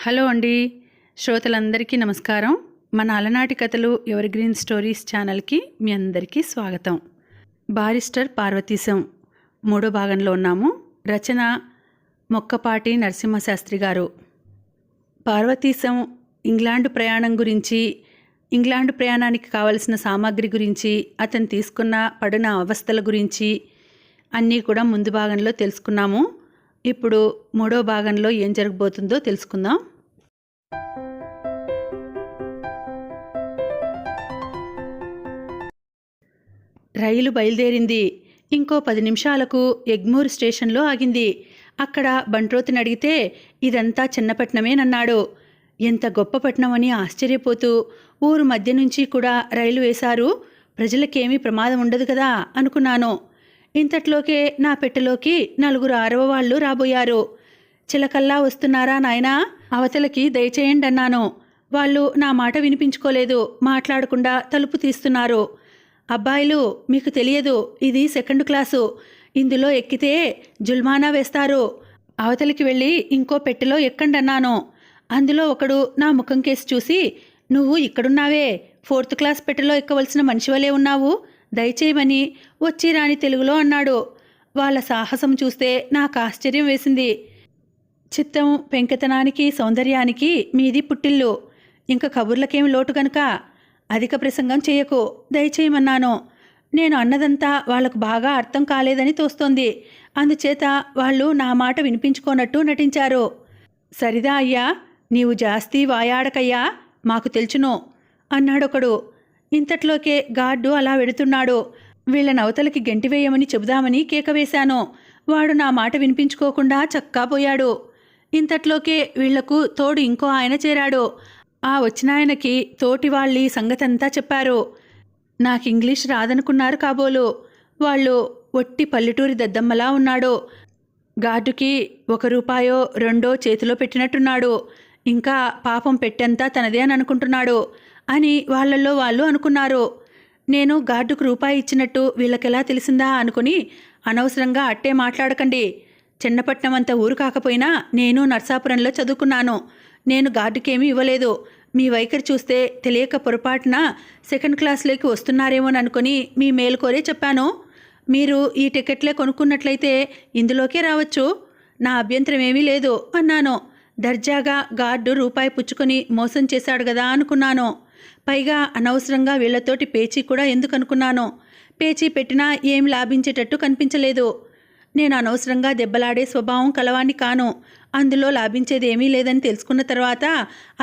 Hello అండి, శ్రోతలందరికీ నమస్కారం. మన అలనాటి కథలు ఎవర్ గ్రీన్ స్టోరీస్ ఛానల్కి మీ అందరికీ స్వాగతం. బారిస్టర్ పార్వతీశం మూడో భాగంలో ఉన్నాము. రచన మొక్కపాటి నరసింహశాస్త్రి గారు. పార్వతీశం ఇంగ్లాండ్ ప్రయాణం గురించి, ఇంగ్లాండ్ ప్రయాణానికి కావలసిన సామాగ్రి గురించి, అతను తీసుకున్న పడిన అవస్థల గురించి అన్నీ కూడా ముందు భాగంలో తెలుసుకున్నాము. ఇప్పుడు మూడో భాగంలో ఏం జరగబోతుందో తెలుసుకుందాం. రైలు బయలుదేరింది. ఇంకో 10 నిమిషాలకు ఎగ్మూర్ స్టేషన్లో ఆగింది. అక్కడ బంట్రోతుని అడిగితే ఇదంతా చిన్నపట్నమేనన్నాడు. ఎంత గొప్ప పట్నమని ఆశ్చర్యపోతూ ఊరు మధ్య నుంచి కూడా రైలు వేశారు, ప్రజలకేమీ ప్రమాదం ఉండదు కదా అనుకున్నాను. ఇంతట్లోకే నా పెట్టెలోకి 4 6వ వాళ్ళు రాబోయారు. చిలకల్లా వస్తున్నారా నాయనా, అవతలకి దయచేయండి అన్నాను. వాళ్ళు నా మాట వినిపించుకోలేదు, మాట్లాడకుండా తలుపు తీస్తున్నారు. అబ్బాయిలు, మీకు తెలియదు, ఇది 2nd క్లాసు, ఇందులో ఎక్కితే జుల్మానా వేస్తారు, అవతలికి వెళ్ళి ఇంకో పెట్టెలో ఎక్కండి అన్నాను. అందులో ఒకడు నా ముఖం కేసి చూసి, నువ్వు ఇక్కడున్నావే, 4th క్లాస్ పెట్టెలో ఎక్కవలసిన మనిషివలే ఉన్నావు, దయచేయమని వచ్చి రాని తెలుగులో అన్నాడు. వాళ్ళ సాహసం చూస్తే నాకు ఆశ్చర్యం వేసింది. చిత్తం పెంకెతనానికి సౌందర్యానికి మీది పుట్టిల్లు, ఇంక కబుర్లకేమి లోటు గనుక అధిక ప్రసంగం చేయకు, దయచేయమన్నాను. నేను అన్నదంతా వాళ్లకు బాగా అర్థం కాలేదని తోస్తోంది. అందుచేత వాళ్ళు నా మాట వినిపించుకోనట్టు నటించారు. సరిదా అయ్యా, నీవు జాస్తి వాయాడకయ్యా, మాకు తెలుసును అన్నాడొకడు. ఇంతట్లోకే గార్డు అలా వెడుతున్నాడు. వీళ్ళని అవతలకి గెంటివేయమని చెబుదామని కేక వేశాను. వాడు నా మాట వినిపించుకోకుండా చక్కా పోయాడు. ఇంతట్లోకే వీళ్లకు తోడు ఇంకో ఆయన చేరాడు. ఆ వచ్చినాయనకి తోటి వాళ్ళి సంగతంతా చెప్పారు. నాకు ఇంగ్లీష్ రాదనుకున్నారు కాబోలు. వాళ్ళు ఒట్టి పల్లెటూరి దద్దమ్మలా ఉన్నాడు. గార్డుకి 1 రూపాయో 2 చేతిలో పెట్టినట్టున్నాడు. ఇంకా పాపం పెట్టంతా తనదే అని అనుకుంటున్నాడు అని వాళ్ళల్లో వాళ్ళు అనుకున్నారు. నేను గార్డుకు రూపాయి ఇచ్చినట్టు వీళ్ళకెలా తెలిసిందా అనుకుని, అనవసరంగా అట్టే మాట్లాడకండి, చిన్నపట్నం అంత ఊరు కాకపోయినా నేను నర్సాపురంలో చదువుకున్నాను, నేను గార్డుకేమీ ఇవ్వలేదు, మీ వైఖరి చూస్తే తెలియక పొరపాటున 2nd క్లాస్లోకి వస్తున్నారేమోననుకొని మీ మేలుకోరే చెప్పాను. మీరు ఈ టికెట్లే కొనుక్కున్నట్లయితే ఇందులోకే రావచ్చు, నా అభ్యంతరం ఏమీ లేదు అన్నాను. దర్జాగా గార్డు రూపాయి పుచ్చుకొని మోసం చేశాడు కదా అనుకున్నాను. పైగా అనవసరంగా వీళ్లతోటి పేచీ కూడా ఎందుకు అనుకున్నాను. పేచీ పెట్టినా ఏం లాభించేటట్టు కనిపించలేదు. నేను అనవసరంగా దెబ్బలాడే స్వభావం కలవాణ్ణి కాను. అందులో లాభించేది ఏమీ లేదని తెలుసుకున్న తర్వాత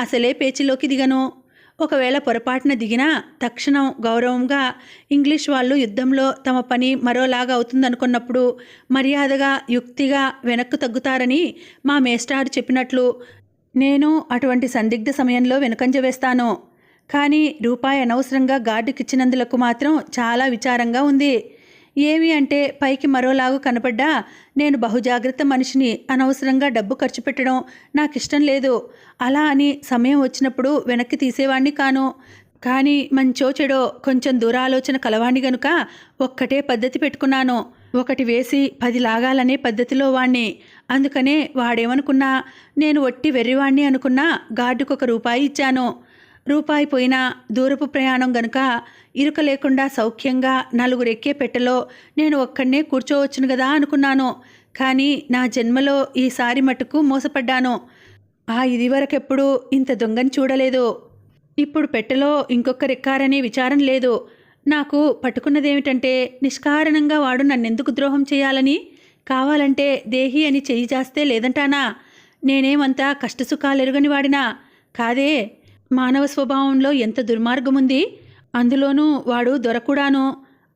అసలే పేచీలోకి దిగను. ఒకవేళ పొరపాటున దిగినా తక్షణం గౌరవంగా ఇంగ్లీష్ వాళ్ళు యుద్ధంలో తమ పని మరోలాగా అవుతుందనుకున్నప్పుడు మర్యాదగా యుక్తిగా వెనక్కు తగ్గుతారని మా మేస్టారు చెప్పినట్లు నేను అటువంటి సందిగ్ధ సమయంలో వెనుకంజ వేస్తాను. కానీ రూపాయి అనవసరంగా గార్డుకిచ్చినందులకు మాత్రం చాలా విచారంగా ఉంది. ఏమి అంటే పైకి మరోలాగు కనపడ్డా నేను బహుజాగ్రత్త మనిషిని, అనవసరంగా డబ్బు ఖర్చు పెట్టడం నాకు ఇష్టం లేదు. అలా అని సమయం వచ్చినప్పుడు వెనక్కి తీసేవాణ్ణి కాను. కానీ మంచో చెడో కొంచెం దూరాలోచన కలవాణ్ణి గనుక ఒక్కటే పద్ధతి పెట్టుకున్నాను. 1 వేసి 10 లాగాలనే పద్ధతిలో వాణ్ణి. అందుకనే వాడేమనుకున్నా, నేను ఒట్టి వెర్రివాణ్ణి అనుకున్నా గార్డుకు 1 రూపాయి ఇచ్చాను. రూపాయి పోయినా దూరపు ప్రయాణం గనుక ఇరుక లేకుండా సౌఖ్యంగా 4 ఎక్కే పెట్టెలో నేను ఒక్కడనే కూర్చోవచ్చును కదా అనుకున్నాను. కానీ నా జన్మలో ఈసారి మటుకు మోసపడ్డాను. ఇదివరకెప్పుడు ఇంత దొంగని చూడలేదు. ఇప్పుడు పెట్టెలో ఇంకొకరెక్కారనే విచారం లేదు. నాకు పట్టుకున్నదేమిటంటే, నిష్కారణంగా వాడు నన్నెందుకు ద్రోహం చేయాలని, కావాలంటే దేహి అని చెయ్యి చేస్తే లేదంటానా? నేనేమంతా కష్టసుఖాలెరుగని వాడినా కాదే. మానవ స్వభావంలో ఎంత దుర్మార్గముంది. అందులోనూ వాడు దొరకూడాను.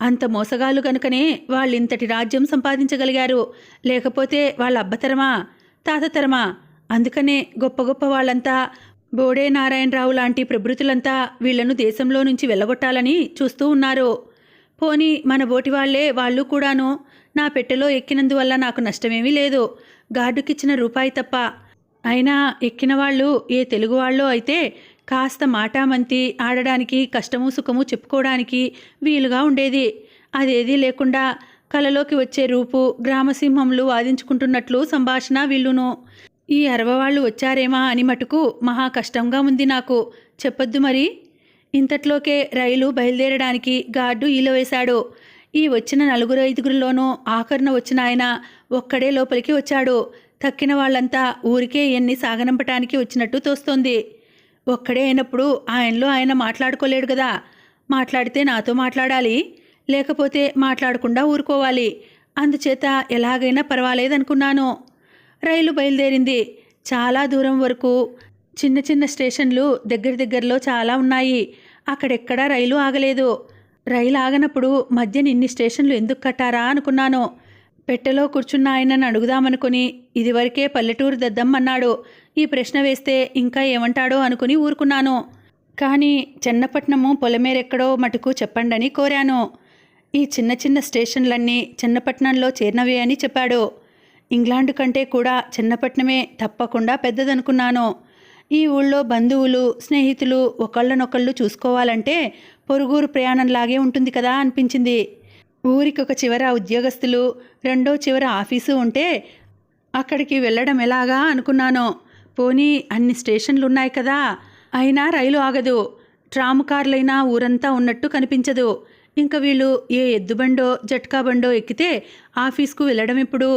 అంత మోసగాళ్ళు కనుకనే వాళ్ళింతటి రాజ్యం సంపాదించగలిగారు. లేకపోతే వాళ్ళ అబ్బతరమా, తాతతరమా? అందుకనే గొప్ప గొప్ప వాళ్ళంతా, బోడే నారాయణరావు లాంటి ప్రభృతులంతా వీళ్లను దేశంలో నుంచి వెళ్ళగొట్టాలని చూస్తూ ఉన్నారు. పోనీ మన బోటి వాళ్లే వాళ్ళు కూడాను. నా పెట్టెలో ఎక్కినందువల్ల నాకు నష్టమేమీ లేదు, గార్డుకిచ్చిన రూపాయి తప్ప. అయినా ఎక్కిన వాళ్ళు ఏ తెలుగు వాళ్ళో అయితే కాస్త మాటామంతి ఆడడానికి, కష్టము సుఖము చెప్పుకోవడానికి వీలుగా ఉండేది. అదేదీ లేకుండా కలలోకి వచ్చే రూపు, గ్రామసింహంలు వాదించుకుంటున్నట్లు సంభాషణ వీళ్ళును. ఈ అరవవాళ్ళు వచ్చారేమా అని మటుకు మహా కష్టంగా ఉంది నాకు. చెప్పొద్దు మరి. ఇంతట్లోకే రైలు బయలుదేరడానికి గార్డు ఈల వేశాడు. ఈ వచ్చిన 4-5గురిలోనూ ఆఖరున వచ్చిన ఆయన ఒక్కడే లోపలికి వచ్చాడు. తక్కిన వాళ్ళంతా ఊరికే ఎన్ని సాగనంపటానికి వచ్చినట్టు తోస్తోంది. ఒక్కడే అయినప్పుడు ఆయనలో ఆయన మాట్లాడుకోలేడు కదా. మాట్లాడితే నాతో మాట్లాడాలి, లేకపోతే మాట్లాడకుండా ఊరుకోవాలి. అందుచేత ఎలాగైనా పర్వాలేదనుకున్నాను. రైలు బయలుదేరింది. చాలా దూరం వరకు చిన్న చిన్న స్టేషన్లు దగ్గరలో చాలా ఉన్నాయి. అక్కడెక్కడా రైలు ఆగలేదు. రైలు ఆగనప్పుడు మధ్యన ఇన్ని స్టేషన్లు ఎందుకు కట్టారా అనుకున్నాను. పెట్టెలో కూర్చున్న ఆయనను అడుగుదామనుకుని ఇదివరకే పల్లెటూరు దద్దమ్మన్నాడు. ఈ ప్రశ్న వేస్తే ఇంకా ఏమంటాడో అనుకుని ఊరుకున్నాను. కానీ చెన్నపట్నము పొలమేరెక్కడో మటుకు చెప్పండని కోరాను. ఈ చిన్న చిన్న స్టేషన్లన్నీ చెన్నపట్నంలో చేరినవే అని చెప్పాడు. ఇంగ్లాండు కంటే కూడా చెన్నపట్నమే తప్పకుండా పెద్దదనుకున్నాను. ఈ ఊళ్ళో బంధువులు స్నేహితులు ఒకళ్ళనొకళ్ళు చూసుకోవాలంటే పొరుగురు ప్రయాణంలాగే ఉంటుంది కదా అనిపించింది. ఊరికి ఒక చివర ఉద్యోగస్తులు, రెండో చివర ఆఫీసు ఉంటే అక్కడికి వెళ్ళడం ఎలాగా అనుకున్నాను. పోనీ అన్ని స్టేషన్లు ఉన్నాయి కదా, అయినా రైలు ఆగదు. ట్రాము కార్లైనా ఊరంతా ఉన్నట్టు కనిపించదు. ఇంకా వీళ్ళు ఏ ఎద్దుబండో జట్కా బండో ఎక్కితే ఆఫీస్కు వెళ్ళడం ఎప్పుడు,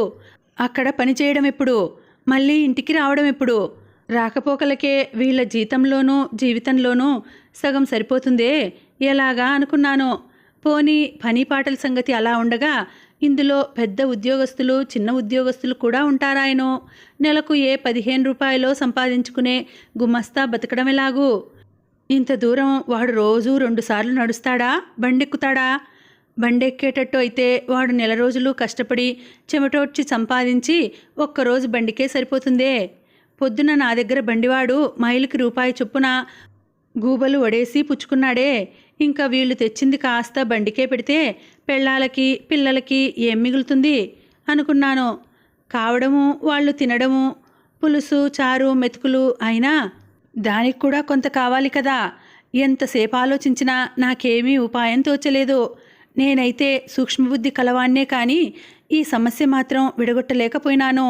అక్కడ పని చేయడం ఎప్పుడు, మళ్ళీ ఇంటికి రావడం ఎప్పుడు? రాకపోకలకే వీళ్ళ జీతంలోనూ జీవితంలోనూ సగం సరిపోతుందే ఎలాగా అనుకున్నాను. పోనీ పని పాటల సంగతి అలా ఉండగా ఇందులో పెద్ద ఉద్యోగస్తులు చిన్న ఉద్యోగస్తులు కూడా ఉంటారాయనో. నెలకు ఏ 15 రూపాయలో సంపాదించుకునే గుమస్తా బతకడం ఎలాగూ? ఇంత దూరం వాడు రోజూ 2 సార్లు నడుస్తాడా, బండెక్కుతాడా? బండెక్కేటట్టు అయితే వాడు నెల రోజులు కష్టపడి చెమటోడ్చి సంపాదించి ఒక్కరోజు బండికే సరిపోతుందే. పొద్దున నా దగ్గర బండివాడు మైలుకి రూపాయి చొప్పున గూబలు వడేసి పుచ్చుకున్నాడే. ఇంకా వీళ్ళు తెచ్చింది కాస్త బండికే పెడితే పెళ్ళాలకి పిల్లలకి ఏం మిగులుతుంది అనుకున్నాను. కావడము వాళ్ళు తినడము పులుసు చారు మెతుకులు అయినా దానికి కూడా కొంత కావాలి కదా. ఎంతసేపు ఆలోచించినా నాకేమీ ఉపాయం తోచలేదు. నేనైతే సూక్ష్మబుద్ధి కలవాన్నే కానీ ఈ సమస్య మాత్రం విడగొట్టలేకపోయినాను.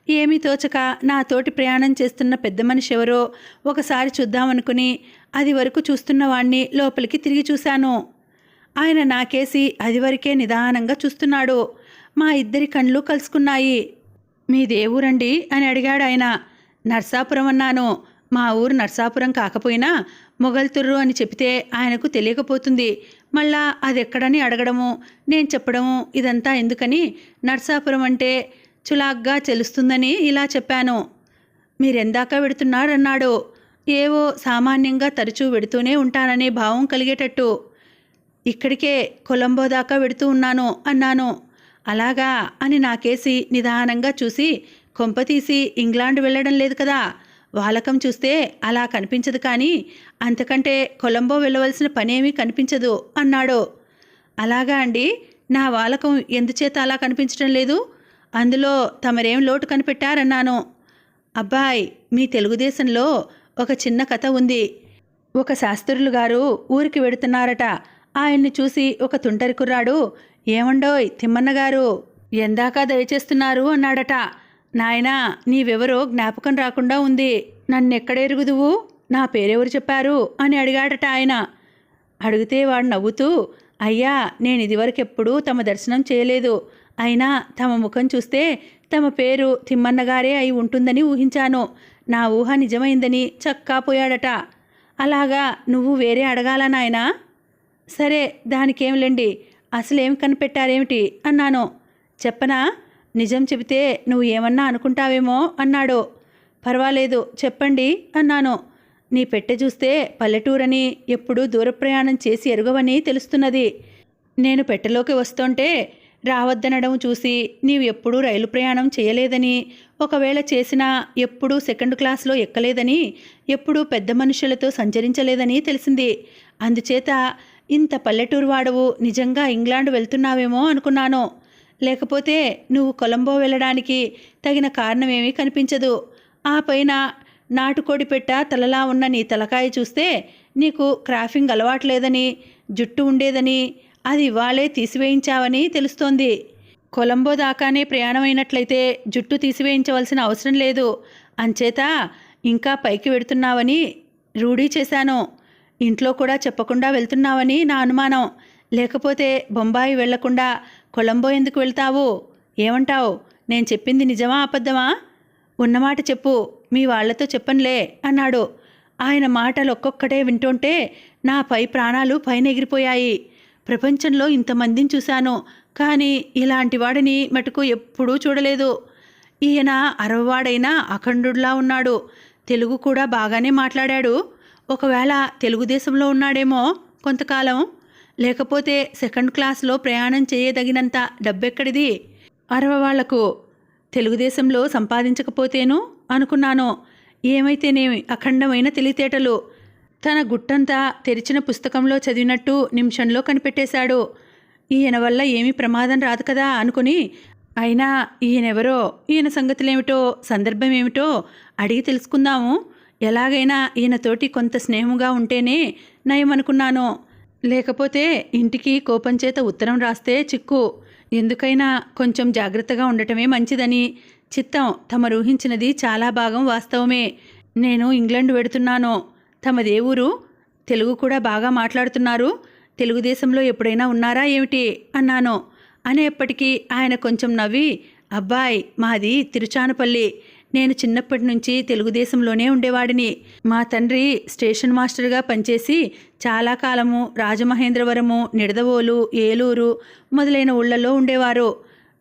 ఏమీ తోచక నాతోటి ప్రయాణం చేస్తున్న పెద్ద మనిషి ఎవరో ఒకసారి చూద్దామనుకుని అది వరకు చూస్తున్న వాణ్ణి లోపలికి తిరిగి చూశాను. ఆయన నాకేసి అది వరకే నిదానంగా చూస్తున్నాడు. మా ఇద్దరి కళ్ళు కలుసుకున్నాయి. మీదే ఊరండి అని అడిగాడు ఆయన. నర్సాపురం అన్నాను. మా ఊరు నర్సాపురం కాకపోయినా మొగల్తుర్రు అని చెప్తే ఆయనకు తెలియకపోతుంది. మళ్ళా అదెక్కడని అడగడము నేను చెప్పడము ఇదంతా ఎందుకని నర్సాపురం అంటే చులాగ్గా తెలుస్తుందని ఇలా చెప్పాను. మీరెందాక వెడుతున్నారన్నాడు. ఏవో సామాన్యంగా తరచూ వెడుతూనే ఉంటాననే భావం కలిగేటట్టు. ఇక్కడికే కొలంబో దాకా వెడుతూ ఉన్నాను అన్నాను. అలాగా అని నాకేసి నిదానంగా చూసి కొంపతీసి ఇంగ్లాండ్ వెళ్ళడం లేదు కదా, వాలకం చూస్తే అలా కనిపించదు కానీ అంతకంటే కొలంబో వెళ్ళవలసిన పనేమీ కనిపించదు అన్నాడు. అలాగా అండి, నా వాలకం ఎందుచేత అలా కనిపించడం లేదు? అందులో తమరేం లోటు కనిపెట్టారన్నాను. అబ్బాయ్, మీ తెలుగుదేశంలో ఒక చిన్న కథ ఉంది. ఒక శాస్త్రులు గారు ఊరికి వెడుతున్నారట. ఆయన్ని చూసి ఒక తుంటరి కుర్రాడు, ఏమండోయ్ తిమ్మన్నగారు, ఎందాకా దయచేస్తున్నారు అన్నాడట. నాయనా, నీవెవరో జ్ఞాపకం రాకుండా ఉంది. నన్నెక్కడెరుగుదువు, నా పేరెవరు చెప్పారు అని అడిగాడట ఆయన. అడిగితే వాడు నవ్వుతూ, అయ్యా, నేను ఇదివరకెప్పుడూ తమ దర్శనం చేయలేదు. అయినా తమ ముఖం చూస్తే తమ పేరు తిమ్మన్నగారే అయి ఉంటుందని ఊహించాను. నా ఊహ నిజమైందని చక్కాపోయాడట. అలాగా నువ్వు వేరే అడగాల నాయనా? సరే, దానికేంలేండి, అసలేం కనిపెట్టారేమిటి అన్నాను. చెప్పనా? నిజం చెబితే నువ్వు ఏమన్నా అనుకుంటావేమో అన్నాడు. పర్వాలేదు చెప్పండి అన్నాను. నీ పెట్టె చూస్తే పల్లెటూరని ఎప్పుడూ దూర ప్రయాణం చేసి ఎరుగవని తెలుస్తున్నది. నేను పెట్టెలోకి వస్తుంటే రావద్దనడం చూసి నీవు ఎప్పుడూ రైలు ప్రయాణం చేయలేదని, ఒకవేళ చేసినా ఎప్పుడూ సెకండ్ క్లాస్లో ఎక్కలేదని, ఎప్పుడూ పెద్ద మనుషులతో సంచరించలేదని తెలిసింది. అందుచేత ఇంత పల్లెటూరు వాడవు నిజంగా ఇంగ్లాండ్ వెళ్తున్నావేమో అనుకున్నాను. లేకపోతే నువ్వు కొలంబో వెళ్ళడానికి తగిన కారణమేమీ కనిపించదు. ఆ పైన నాటుకోడి పెట్ట తలలా ఉన్న నీ తలకాయ చూస్తే నీకు క్రాఫింగ్ అలవాట్లేదని, జుట్టు ఉండేదని, అది ఇవాళే తీసివేయించావని తెలుస్తోంది. కొలంబో దాకానే ప్రయాణమైనట్లయితే జుట్టు తీసివేయించవలసిన అవసరం లేదు. అంచేత ఇంకా పైకి వెడుతున్నావని రూఢీ చేశాను. ఇంట్లో కూడా చెప్పకుండా వెళ్తున్నావని నా అనుమానం. లేకపోతే బొంబాయి వెళ్లకుండా కొలంబో ఎందుకు వెళ్తావు? ఏమంటావు? నేను చెప్పింది నిజమా అబద్ధమా? ఉన్నమాట చెప్పు, మీ వాళ్లతో చెప్పనులే అన్నాడు. ఆయన మాటలు ఒక్కొక్కటే వింటుంటే నా పై ప్రాణాలు పైన ఎగిరిపోయాయి. ప్రపంచంలో ఇంతమందిని చూశాను, కానీ ఇలాంటి వాడిని మటుకు ఎప్పుడూ చూడలేదు. ఈయన అరవవాడైనా అఖండుడిలా ఉన్నాడు. తెలుగు కూడా బాగానే మాట్లాడాడు. ఒకవేళ తెలుగుదేశంలో ఉన్నాడేమో కొంతకాలం. లేకపోతే సెకండ్ క్లాస్లో ప్రయాణం చేయదగినంత డబ్బెక్కడిది అరవవాళ్లకు? తెలుగుదేశంలో సంపాదించకపోతేను అనుకున్నాను. ఏమైతేనేమి అఖండమైన తెలివితేటలు. తన గుట్టంతా తెరిచిన పుస్తకంలో చదివినట్టు నిమిషంలో కనిపెట్టేశాడు. ఈయన వల్ల ఏమీ ప్రమాదం రాదు కదా అనుకుని, అయినా ఈయనెవరో, ఈయన సంగతులేమిటో, సందర్భం ఏమిటో అడిగి తెలుసుకుందాము. ఎలాగైనా ఈయనతోటి కొంత స్నేహంగా ఉంటేనే నయమనుకున్నాను. లేకపోతే ఇంటికి కోపం చేత ఉత్తరం రాస్తే చిక్కు. ఎందుకైనా కొంచెం జాగ్రత్తగా ఉండటమే మంచిదని. చిత్తం తమరు ఊహించినది చాలా భాగం వాస్తవమే. నేను ఇంగ్లాండ్ వెడుతున్నాను. తమదే ఊరు? తెలుగు కూడా బాగా మాట్లాడుతున్నారు. తెలుగుదేశంలో ఎప్పుడైనా ఉన్నారా ఏమిటి అన్నాను. అనేప్పటికీ ఆయన కొంచెం నవ్వి, అబ్బాయ్ మాది తిరుచానపల్లి. నేను చిన్నప్పటి నుంచి తెలుగుదేశంలోనే ఉండేవాడిని. మా తండ్రి స్టేషన్ మాస్టర్గా పనిచేసి చాలా కాలము రాజమహేంద్రవరము, నిడదవోలు, ఏలూరు మొదలైన ఊళ్ళల్లో ఉండేవారు.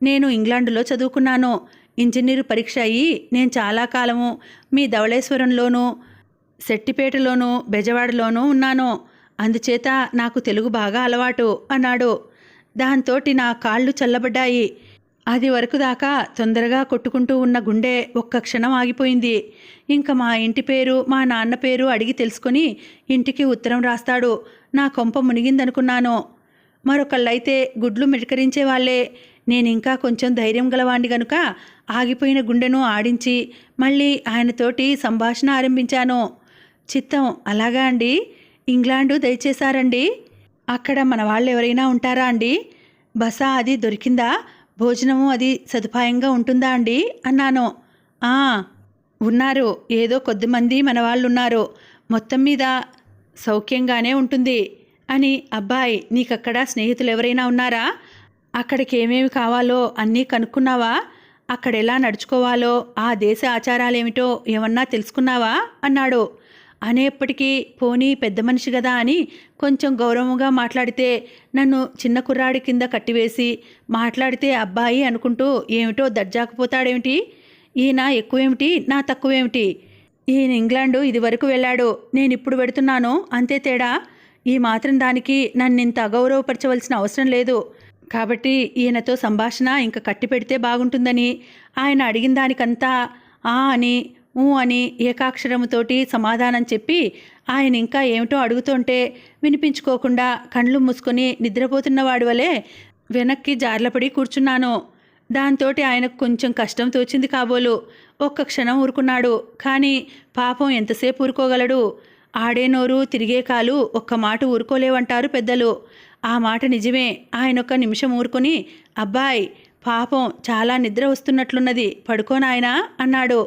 నేను ఇంగ్లాండులో చదువుకున్నాను. ఇంజనీరు పరీక్ష అయ్యి నేను చాలా కాలము మీ ధవళేశ్వరంలోనూ, సెట్టిపేటలోనూ, బెజవాడలోనూ ఉన్నాను. అందుచేత నాకు తెలుగు బాగా అలవాటు అన్నాడు. దాంతోటి నా కాళ్ళు చల్లబడ్డాయి. అది వరకు దాకా తొందరగా కొట్టుకుంటూ ఉన్న గుండె ఒక్క క్షణం ఆగిపోయింది. ఇంకా మా ఇంటి పేరు, మా నాన్న పేరు అడిగి తెలుసుకొని ఇంటికి ఉత్తరం రాస్తాడు. నా కొంప మునిగిందనుకున్నాను. మరొకళ్ళైతే గుడ్లు మిటకరించే వాళ్ళే. నేనింకా కొంచెం ధైర్యం గలవాణ్ణి గనుక ఆగిపోయిన గుండెను ఆడించి మళ్ళీ ఆయనతోటి సంభాషణ ఆరంభించాను. చిత్తం అలాగా అండి? ఇంగ్లాండు దయచేశారండి? అక్కడ మన వాళ్ళు ఎవరైనా ఉంటారా అండి? బస అది దొరికిందా? భోజనము అది సదుపాయంగా ఉంటుందా అండి అన్నాను. ఉన్నారు, ఏదో కొద్దిమంది మన వాళ్ళు ఉన్నారు. మొత్తం మీద సౌఖ్యంగానే ఉంటుంది అని. అబ్బాయి నీకక్కడ స్నేహితులు ఎవరైనా ఉన్నారా? అక్కడికి ఏమేమి కావాలో అన్నీ కనుక్కున్నావా? అక్కడ ఎలా నడుచుకోవాలో, ఆ దేశ ఆచారాలేమిటో ఏమన్నా తెలుసుకున్నావా అన్నాడు. అనేప్పటికీ పోనీ పెద్ద మనిషి కదా అని కొంచెం గౌరవంగా మాట్లాడితే నన్ను చిన్న కుర్రాడి కింద కట్టివేసి మాట్లాడితే అబ్బాయి అనుకుంటూ ఏమిటో దర్జాకపోతాడేమిటి? ఈయన ఎక్కువేమిటి, నా తక్కువేమిటి? ఈయన ఇంగ్లాండు ఇది వరకు వెళ్ళాడు, నేనిప్పుడు వెడుతున్నాను, అంతే తేడా. ఈ మాత్రం దానికి నన్నింత అగౌరవపరచవలసిన అవసరం లేదు. కాబట్టి ఈయనతో సంభాషణ ఇంక కట్టి పెడితే బాగుంటుందని ఆయన అడిగిన దానికంతా ఆ అని ఊ అని ఏకాక్షరముతోటి సమాధానం చెప్పి ఆయన ఇంకా ఏమిటో అడుగుతుంటే వినిపించుకోకుండా కళ్ళు మూసుకొని నిద్రపోతున్నవాడి వలె వెనక్కి జార్లపడి కూర్చున్నాను. దాంతోటి ఆయనకు కొంచెం కష్టం తోచింది కాబోలు. ఒక్క క్షణం ఊరుకున్నాడు. కానీ పాపం ఎంతసేపు ఊరుకోగలడు? ఆడే నోరు తిరిగే కాలు ఒక్క మాట ఊరుకోలేవంటారు పెద్దలు. ఆ మాట నిజమే. ఆయన ఒక్క నిమిషం ఊరుకొని, అబ్బాయ్ పాపం చాలా నిద్ర వస్తున్నట్లున్నది, పడుకోనాయనా అన్నాడు.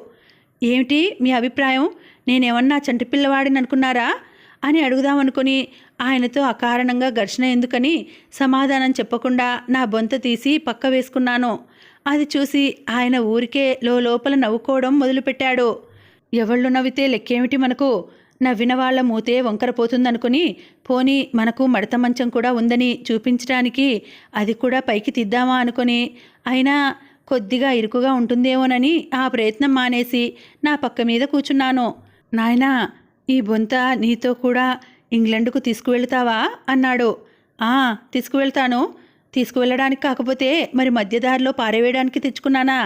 ఏమిటి మీ అభిప్రాయం? నేనేమన్నా చంటిపిల్లవాడిని అనుకున్నారా అని అడుగుదామనుకుని ఆయనతో అకారణంగా ఘర్షణ ఎందుకని సమాధానం చెప్పకుండా నా బొంత తీసి పక్క వేసుకున్నాను. అది చూసి ఆయన ఊరికే లోపల నవ్వుకోవడం మొదలుపెట్టాడు. ఎవళ్ళు నవ్వితే లెక్కేమిటి మనకు? నవ్విన వాళ్ళ మూతే వంకరపోతుందనుకుని పోనీ మనకు మడత మంచం కూడా ఉందని చూపించడానికి అది కూడా పైకి తీద్దామా అనుకుని, అయినా కొద్దిగా ఇరుకుగా ఉంటుందేమోనని ఆ ప్రయత్నం మానేసి నా పక్క మీద కూర్చున్నాను. నాయనా ఈ బొంత నీతో కూడా ఇంగ్లండుకు తీసుకువెళ్తావా అన్నాడు. తీసుకువెళ్తాను. తీసుకువెళ్ళడానికి కాకపోతే మరి మధ్యదారిలో పారేవేయడానికి తెచ్చుకున్నానా?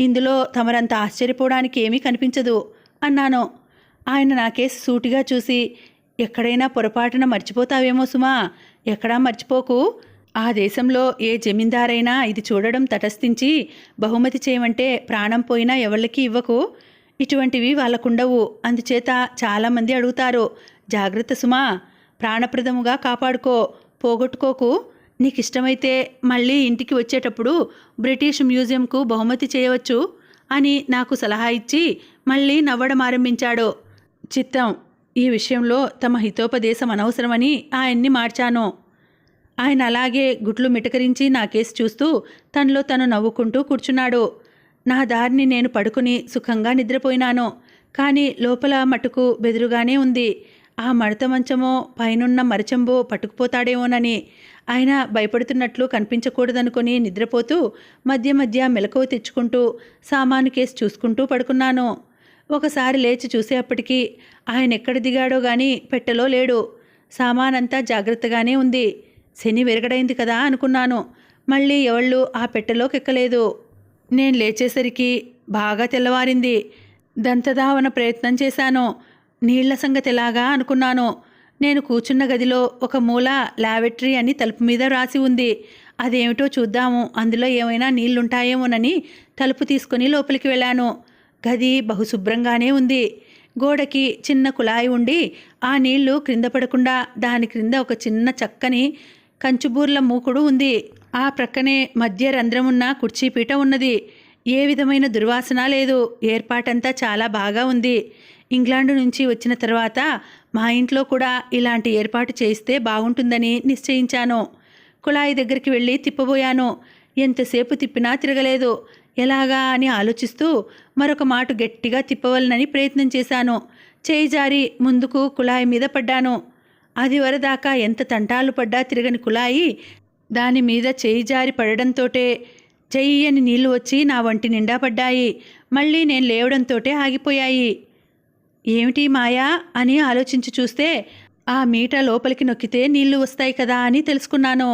ఇందులో తమరంత ఆశ్చర్యపోవడానికి ఏమీ కనిపించదు అన్నాను. ఆయన నాకేసి సూటిగా చూసి, ఎక్కడైనా పొరపాటున మర్చిపోతావేమో సుమా, ఎక్కడా మర్చిపోకు. ఆ దేశంలో ఏ జమీందారైనా ఇది చూడడం తటస్థించి బహుమతి చేయమంటే ప్రాణం పోయినా ఎవళ్ళకి ఇవ్వకు. ఇటువంటివి వాళ్ళకుండవు. అందుచేత చాలామంది అడుగుతారు. జాగ్రత్త సుమా, ప్రాణప్రదముగా కాపాడుకో, పోగొట్టుకోకు. నీకిష్టమైతే మళ్ళీ ఇంటికి వచ్చేటప్పుడు బ్రిటిష్ మ్యూజియంకు బహుమతి చేయవచ్చు అని నాకు సలహా ఇచ్చి మళ్ళీ నవ్వడం ఆరంభించాడు. చిత్తం, ఈ విషయంలో తమ హితోపదేశం అనవసరమని ఆయన్ని మార్చాను. ఆయన అలాగే గుట్లు మిటకరించి నా కేసు చూస్తూ తనలో తను నవ్వుకుంటూ కూర్చున్నాడు. నా దారిని నేను పడుకుని సుఖంగా నిద్రపోయినాను. కానీ లోపల మటుకు బెదురుగానే ఉంది. ఆ మడత మంచమో పైనున్న మరచంబో పట్టుకుపోతాడేమోనని. ఆయన భయపడుతున్నట్లు కనిపించకూడదనుకొని నిద్రపోతూ మధ్య మధ్య మెలకువ తెచ్చుకుంటూ సామాను కేసు చూసుకుంటూ పడుకున్నాను. ఒకసారి లేచి చూసేప్పటికీ ఆయన ఎక్కడ దిగాడో గాని పెట్టెలో లేడు. సామానంతా జాగ్రత్తగానే ఉంది. శని విరగడైంది కదా అనుకున్నాను. మళ్ళీ ఎవళ్ళు ఆ పెట్టెలోకి ఎక్కలేదు. నేను లేచేసరికి బాగా తెల్లవారింది. దంతధావన ప్రయత్నం చేశాను. నీళ్ల సంగతి ఎలాగా అనుకున్నాను. నేను కూర్చున్న గదిలో ఒక మూల లావెటరీ అని తలుపు మీద రాసి ఉంది. అదేమిటో చూద్దాము, అందులో ఏమైనా నీళ్లుంటాయేమోనని తలుపు తీసుకుని లోపలికి వెళ్ళాను. గది బహుశుభ్రంగానే ఉంది. గోడకి చిన్న కుళాయి ఉండి ఆ నీళ్లు క్రింద పడకుండా దాని క్రింద ఒక చిన్న చక్కని కంచుబూర్ల మూకుడు ఉంది. ఆ ప్రక్కనే మధ్య రంధ్రమున్న కుర్చీపీట ఉన్నది. ఏ విధమైన దుర్వాసన లేదు. ఏర్పాటంతా చాలా బాగా ఉంది. ఇంగ్లాండు నుంచి వచ్చిన తర్వాత మా ఇంట్లో కూడా ఇలాంటి ఏర్పాటు చేయిస్తే బాగుంటుందని నిశ్చయించాను. కుళాయి దగ్గరికి వెళ్ళి తిప్పబోయాను. ఎంతసేపు తిప్పినా తిరగలేదు. ఎలాగా అని ఆలోచిస్తూ మరొక మాటు గట్టిగా తిప్పవలనని ప్రయత్నం చేశాను. చేయి జారి ముందుకు కుళాయి మీద పడ్డాను. అది వరదాకా ఎంత తంటాలు పడ్డా తిరగని కుళాయి దాని మీద చేయి జారి పడడంతోటే చెయ్యి అని నీళ్లు వచ్చి నా వంటి నిండా పడ్డాయి. మళ్ళీ నేను లేవడంతోటే ఆగిపోయాయి. ఏమిటి మాయా అని ఆలోచించి చూస్తే ఆ మీట లోపలికి నొక్కితే నీళ్లు వస్తాయి కదా అని తెలుసుకున్నాను.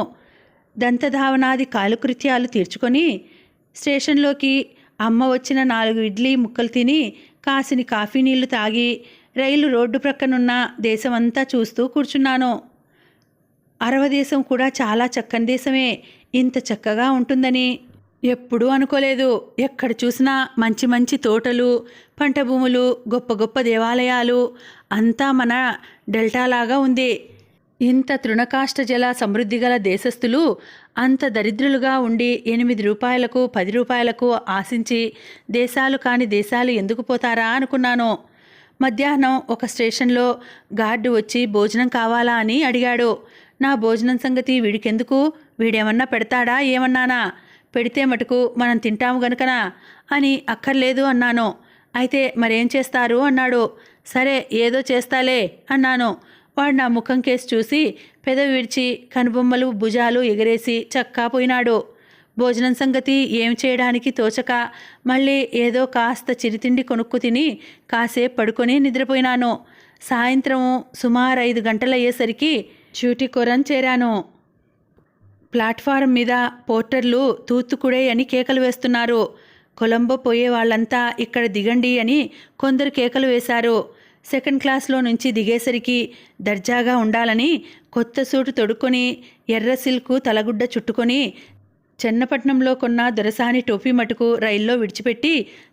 దంతధావనాది కాలకృత్యాలు తీర్చుకొని స్టేషన్లోకి అమ్మ వచ్చిన 4 ఇడ్లీ ముక్కలు తిని కాసిని కాఫీ నీళ్లు తాగి రైలు రోడ్డు ప్రక్కనున్న దేశమంతా చూస్తూ కూర్చున్నాను. అరవ దేశం కూడా చాలా చక్కని దేశమే. ఇంత చక్కగా ఉంటుందని ఎప్పుడూ అనుకోలేదు. ఎక్కడ చూసినా మంచి మంచి తోటలు, పంట భూములు, గొప్ప గొప్ప దేవాలయాలు, అంతా మన డెల్టాలాగా ఉంది. ఇంత తృణకాష్ట జల సమృద్ధి గల దేశస్థులు అంత దరిద్రులుగా ఉండి 8 రూపాయలకు 10 రూపాయలకు ఆశించి దేశాలు కాని దేశాలు ఎందుకు పోతారా అనుకున్నాను. మధ్యాహ్నం ఒక స్టేషన్లో గార్డు వచ్చి భోజనం కావాలా అని అడిగాడు. నా భోజనం సంగతి వీడికెందుకు, వీడేమన్నా పెడతాడా ఏమన్నానా. పెడితే మటుకు మనం తింటాము గనుకనా అని అక్కర్లేదు అన్నాను. అయితే మరేం చేస్తారు అన్నాడు. సరే ఏదో చేస్తాలే అన్నాను. వాడు నా ముఖం కేసి చూసి పెదవి విడిచి కనుబొమ్మలు భుజాలు ఎగరేసి చక్కా పోయినాడు. భోజనం సంగతి ఏం చేయడానికి తోచక మళ్ళీ ఏదో కాస్త చిరితిండి కొనుక్కు తిని కాసేపు పడుకొని నిద్రపోయినాను. సాయంత్రం సుమారు 5 గంటలయ్యేసరికి షూటికొరన్ చేరాను. ప్లాట్ఫారం మీద పోర్టర్లు తూత్తుకుడే అని కేకలు వేస్తున్నారు. కొలంబో పోయే వాళ్ళంతా ఇక్కడ దిగండి అని కొందరు కేకలు వేశారు. సెకండ్ క్లాస్లో నుంచి దిగేసరికి దర్జాగా ఉండాలని కొత్త సూటు తొడుక్కొని ఎర్ర సిల్కు తలగుడ్డ చుట్టుకొని చెన్నపట్నంలో కొన్న దొరసాని టోపీ మటుకు రైల్లో విడిచిపెట్టి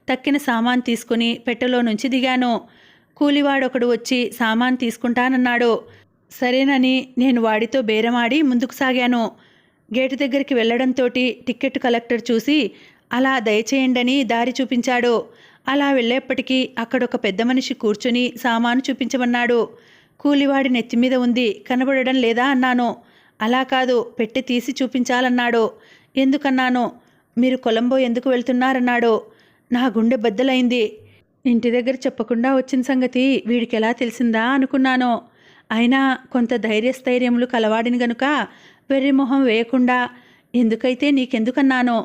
తక్కిన సామాన్ తీసుకుని పెట్టెలో నుంచి దిగాను. కూలివాడొకడు వచ్చి సామాన్ తీసుకుంటానన్నాడు. సరేనని నేను వాడితో బేరమాడి ముందుకు సాగాను. గేటు దగ్గరికి వెళ్లడంతో టికెట్ కలెక్టర్ చూసి అలా దయచేయండని దారి చూపించాడు. అలా వెళ్ళేప్పటికీ అక్కడొక పెద్ద మనిషి కూర్చుని సామాను చూపించమన్నాడు. కూలివాడి నెత్తిమీద ఉంది, కనబడడం లేదా అన్నాను. అలా కాదు, పెట్టె తీసి చూపించాలన్నాడు. ఎందుకన్నాను. మీరు కొలంబో ఎందుకు వెళ్తున్నారన్నాడు. నా గుండె బద్దలైంది. ఇంటి దగ్గర చెప్పకుండా వచ్చిన సంగతి వీడికి ఎలా తెలిసిందా అనుకున్నాను. అయినా కొంత ధైర్యస్థైర్యములు కలవాడిని గనుక వెర్రిమొహం వేయకుండా ఎందుకైతే నీకెందుకన్నాను.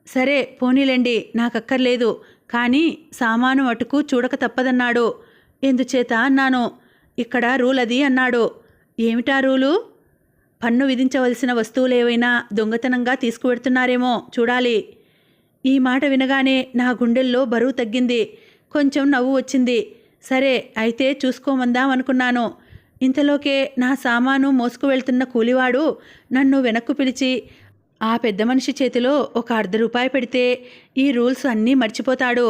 సరే పోనీలేండి, నాకక్కర్లేదు, కానీ సామాను అటుకు చూడక తప్పదన్నాడు. ఎందుచేత అన్నాను. ఇక్కడ రూల్ అది అన్నాడు. ఏమిటా రూలు? పన్ను విధించవలసిన వస్తువులేవైనా దొంగతనంగా తీసుకువెడుతున్నారేమో చూడాలి. ఈ మాట వినగానే నా గుండెల్లో బరువు తగ్గింది. కొంచెం నవ్వు వచ్చింది. సరే అయితే చూసుకోమందాం అనుకున్నాను. ఇంతలోకే నా సామాను మోసుకు వెళ్తున్న కూలివాడు నన్ను వెనక్కు పిలిచి ఆ పెద్ద మనిషి చేతిలో ఒక ₹1/2 పెడితే ఈ రూల్స్ అన్నీ మర్చిపోతాడు,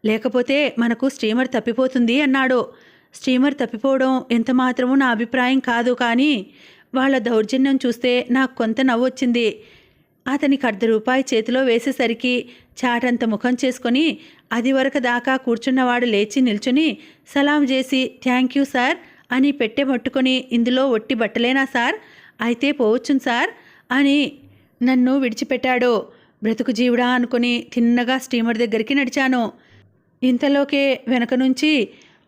లేకపోతే మనకు స్టీమర్ తప్పిపోతుంది అన్నాడు. స్టీమర్ తప్పిపోవడం ఎంత మాత్రమూ నా అభిప్రాయం కాదు, కానీ వాళ్ళ దౌర్జన్యం చూస్తే నాకు కొంత నవ్వొచ్చింది. అతనికి ₹1 చేతిలో వేసేసరికి చాటంత ముఖం చేసుకొని అది వరకు దాకా కూర్చున్నవాడు లేచి నిల్చుని సలాం చేసి థ్యాంక్ యూ సార్ అని పెట్టె పట్టుకొని ఇందులో ఒట్టి బట్టలేనా సార్, అయితే పోవచ్చును సార్ అని నన్ను విడిచిపెట్టాడు. బ్రతుకు జీవుడా అనుకుని తిన్నగా స్టీమర్ దగ్గరికి నడిచాను. ఇంతలోకే వెనక నుంచి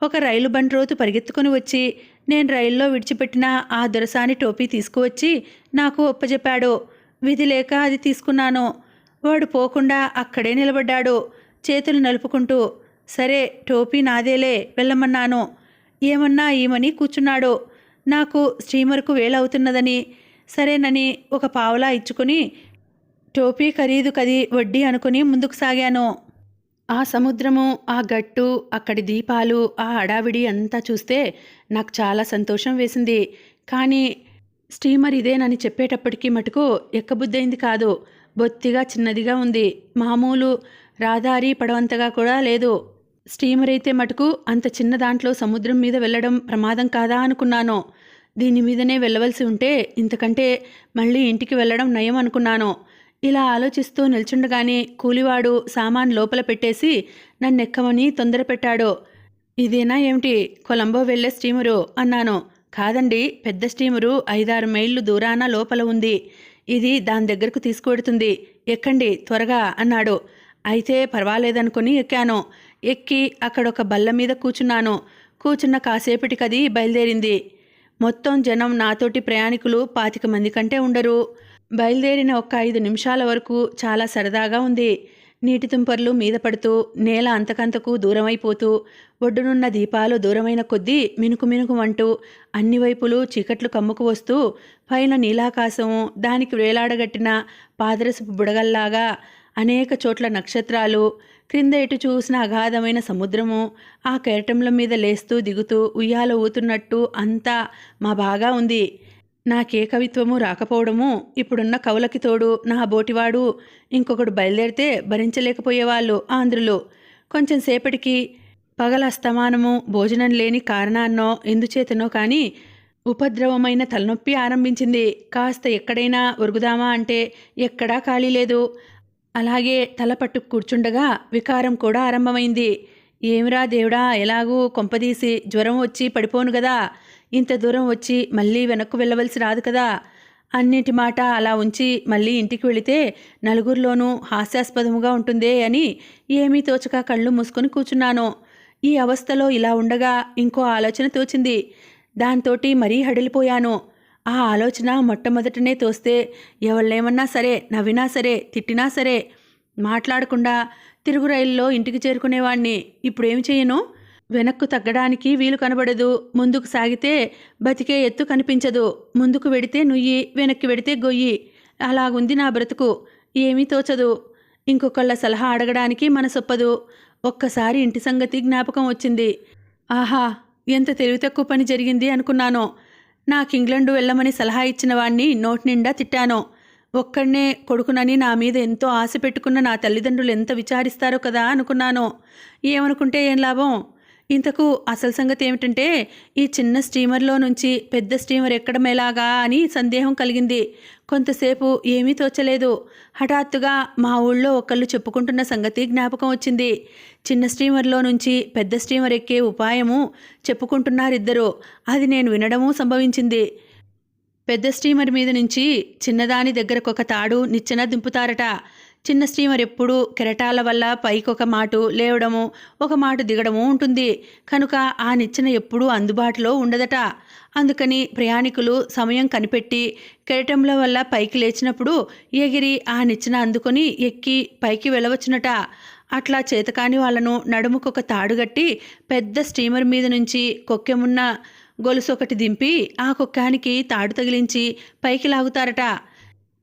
ఒక రైలు బండ్రోతు పరిగెత్తుకుని వచ్చి నేను రైల్లో విడిచిపెట్టిన ఆ దొరసాని టోపీ తీసుకువచ్చి నాకు ఒప్పజెప్పాడు. విధి లేక అది తీసుకున్నాను. వాడు పోకుండా అక్కడే నిలబడ్డాడు చేతులు నలుపుకుంటూ. సరే టోపీ నాదేలే వెళ్ళమన్నాను. ఏమన్నా ఈమని కూర్చున్నాడు. నాకు స్టీమర్కు వేళవుతున్నదని సరేనని ఒక పావలా ఇచ్చుకుని టోపీ ఖరీదు కది వడ్డీ అనుకుని ముందుకు సాగాను. ఆ సముద్రము, ఆ గట్టు, అక్కడి దీపాలు, ఆ హడావిడి అంతా చూస్తే నాకు చాలా సంతోషం వేసింది. కానీ స్టీమర్ ఇదేనని చెప్పేటప్పటికీ మటుకు ఎక్కబుద్దయింది కాదు. బొత్తిగా చిన్నదిగా ఉంది. మామూలు రాదారి పడవంతగా కూడా లేదు. స్టీమర్ అయితే మటుకు అంత చిన్న దాంట్లో సముద్రం మీద వెళ్ళడం ప్రమాదం కాదా అనుకున్నాను. దీని మీదనే వెళ్ళవలసి ఉంటే ఇంతకంటే మళ్ళీ ఇంటికి వెళ్ళడం నయం అనుకున్నాను. ఇలా ఆలోచిస్తూ నిల్చుండగానే కూలివాడు సామాన్ లోపల పెట్టేసి నన్నెక్కమని తొందర పెట్టాడు. ఇదేనా ఏమిటి కొలంబో వెళ్ళే స్టీమరు అన్నాను. కాదండి, పెద్ద స్టీమరు 5-6 మైళ్ళు దూరాన లోపల ఉంది. ఇది దాని దగ్గరకు తీసుకువెడుతుంది. ఎక్కండి త్వరగా అన్నాడు. అయితే పర్వాలేదనుకుని ఎక్కాను. ఎక్కి అక్కడొక బల్ల మీద కూర్చున్నాను. కూర్చున్న కాసేపటికది బయలుదేరింది. మొత్తం జనం నాతోటి ప్రయాణికులు 25 మంది కంటే ఉండరు. బయలుదేరిన ఒక 5 నిమిషాల వరకు చాలా సరదాగా ఉంది. నీటి తుంపర్లు మీద పడుతూ నేల అంతకంతకు దూరమైపోతూ ఒడ్డునున్న దీపాలు దూరమైన కొద్దీ మినుకు మినుకుమంటూ అన్ని వైపులు చీకట్లు కమ్ముకు వస్తూ పైన నీలాకాశము, దానికి వేలాడగట్టిన పాదరసపు బుడగల్లాగా అనేక చోట్ల నక్షత్రాలు, క్రింద ఎటు చూసిన అగాధమైన సముద్రము, ఆ కెరటంల మీద లేస్తూ దిగుతూ ఉయ్యాల ఊతున్నట్టు అంతా మా బాగా ఉంది. నాకే కవిత్వము రాకపోవడము, ఇప్పుడున్న కవులకి తోడు నా బోటివాడు ఇంకొకడు బయలుదేరితే భరించలేకపోయేవాళ్ళు ఆంధ్రులు. కొంచెం సేపటికి పగల అస్తమానము భోజనం లేని కారణాన్నో ఎందుచేతనో కానీ ఉపద్రవమైన తలనొప్పి ఆరంభించింది. కాస్త ఎక్కడైనా ఒరుగుదామా అంటే ఎక్కడా ఖాళీ లేదు. అలాగే తల పట్టు కూర్చుండగా వికారం కూడా ఆరంభమైంది. ఏమిరా దేవుడా, ఎలాగూ కొంపదీసి జ్వరం వచ్చి పడిపోను గదా, ఇంత దూరం వచ్చి మళ్ళీ వెనక్కు వెళ్ళవలసి రాదు కదా. అన్నిటి మాట అలా ఉంచి మళ్ళీ ఇంటికి వెళితే నలుగురిలోనూ హాస్యాస్పదముగా ఉంటుందే అని ఏమీ తోచక కళ్ళు మూసుకొని కూర్చున్నాను. ఈ అవస్థలో ఇలా ఉండగా ఇంకో ఆలోచన తోచింది. దాంతోటి మరీ హడిలిపోయాను. ఆ ఆలోచన మొట్టమొదటనే తోస్తే ఎవళ్ళేమన్నా సరే, నవ్వినా సరే, తిట్టినా సరే మాట్లాడకుండా తిరుగు రైల్లో ఇంటికి చేరుకునేవాణ్ణి. ఇప్పుడేమి చేయను? వెనక్కు తగ్గడానికి వీలు కనబడదు. ముందుకు సాగితే బతికే ఎత్తు కనిపించదు. ముందుకు వెడితే నుయ్యి, వెనక్కి వెడితే గొయ్యి. అలాగుంది నా బ్రతుకు. ఏమీ తోచదు. ఇంకొకళ్ళ సలహా అడగడానికి మనసొప్పదు. ఒక్కసారి ఇంటి సంగతి జ్ఞాపకం వచ్చింది. ఆహా, ఎంత తెలివి తక్కువ పని జరిగింది అనుకున్నాను. నాకు ఇంగ్లండు వెళ్ళమని సలహా ఇచ్చిన వాణ్ణి నోటి నిండా తిట్టాను. ఒక్కడనే కొడుకునని నా మీద ఎంతో ఆశ పెట్టుకున్న నా తల్లిదండ్రులు ఎంత విచారిస్తారో కదా అనుకున్నాను. ఏమనుకుంటే ఏం లాభం? ఇంతకు అసలు సంగతి ఏమిటంటే ఈ చిన్న స్టీమర్లో నుంచి పెద్ద స్టీమర్ ఎక్కడమేలాగా అని సందేహం కలిగింది. కొంతసేపు ఏమీ తోచలేదు. హఠాత్తుగా మా ఊళ్ళో ఒకళ్ళు చెప్పుకుంటున్న సంగతి జ్ఞాపకం వచ్చింది. చిన్న స్టీమర్లో నుంచి పెద్ద స్టీమర్ ఎక్కే ఉపాయము చెప్పుకుంటున్నారిద్దరు. అది నేను వినడము సంభవించింది. పెద్ద స్టీమర్ మీద నుంచి చిన్నదాని దగ్గరకొక తాడు నిచ్చెన దింపుతారట. చిన్న స్టీమర్ ఎప్పుడూ కెరటాల వల్ల పైకొక మాటు లేవడము, ఒక మాట దిగడము ఉంటుంది. కనుక ఆ నిచ్చెన ఎప్పుడూ అందుబాటులో ఉండదట. అందుకని ప్రయాణికులు సమయం కనిపెట్టి కెరటంల వల్ల పైకి లేచినప్పుడు ఎగిరి ఆ నిచ్చెన అందుకొని ఎక్కి పైకి వెళ్ళవచ్చునట. అట్లా చేతకాని వాళ్ళను నడుముకొక తాడుగట్టి పెద్ద స్టీమర్ మీద నుంచి కొక్కెమున్న గొలుసొకటి దింపి ఆ కొక్కానికి తాడు తగిలించి పైకి లాగుతారట.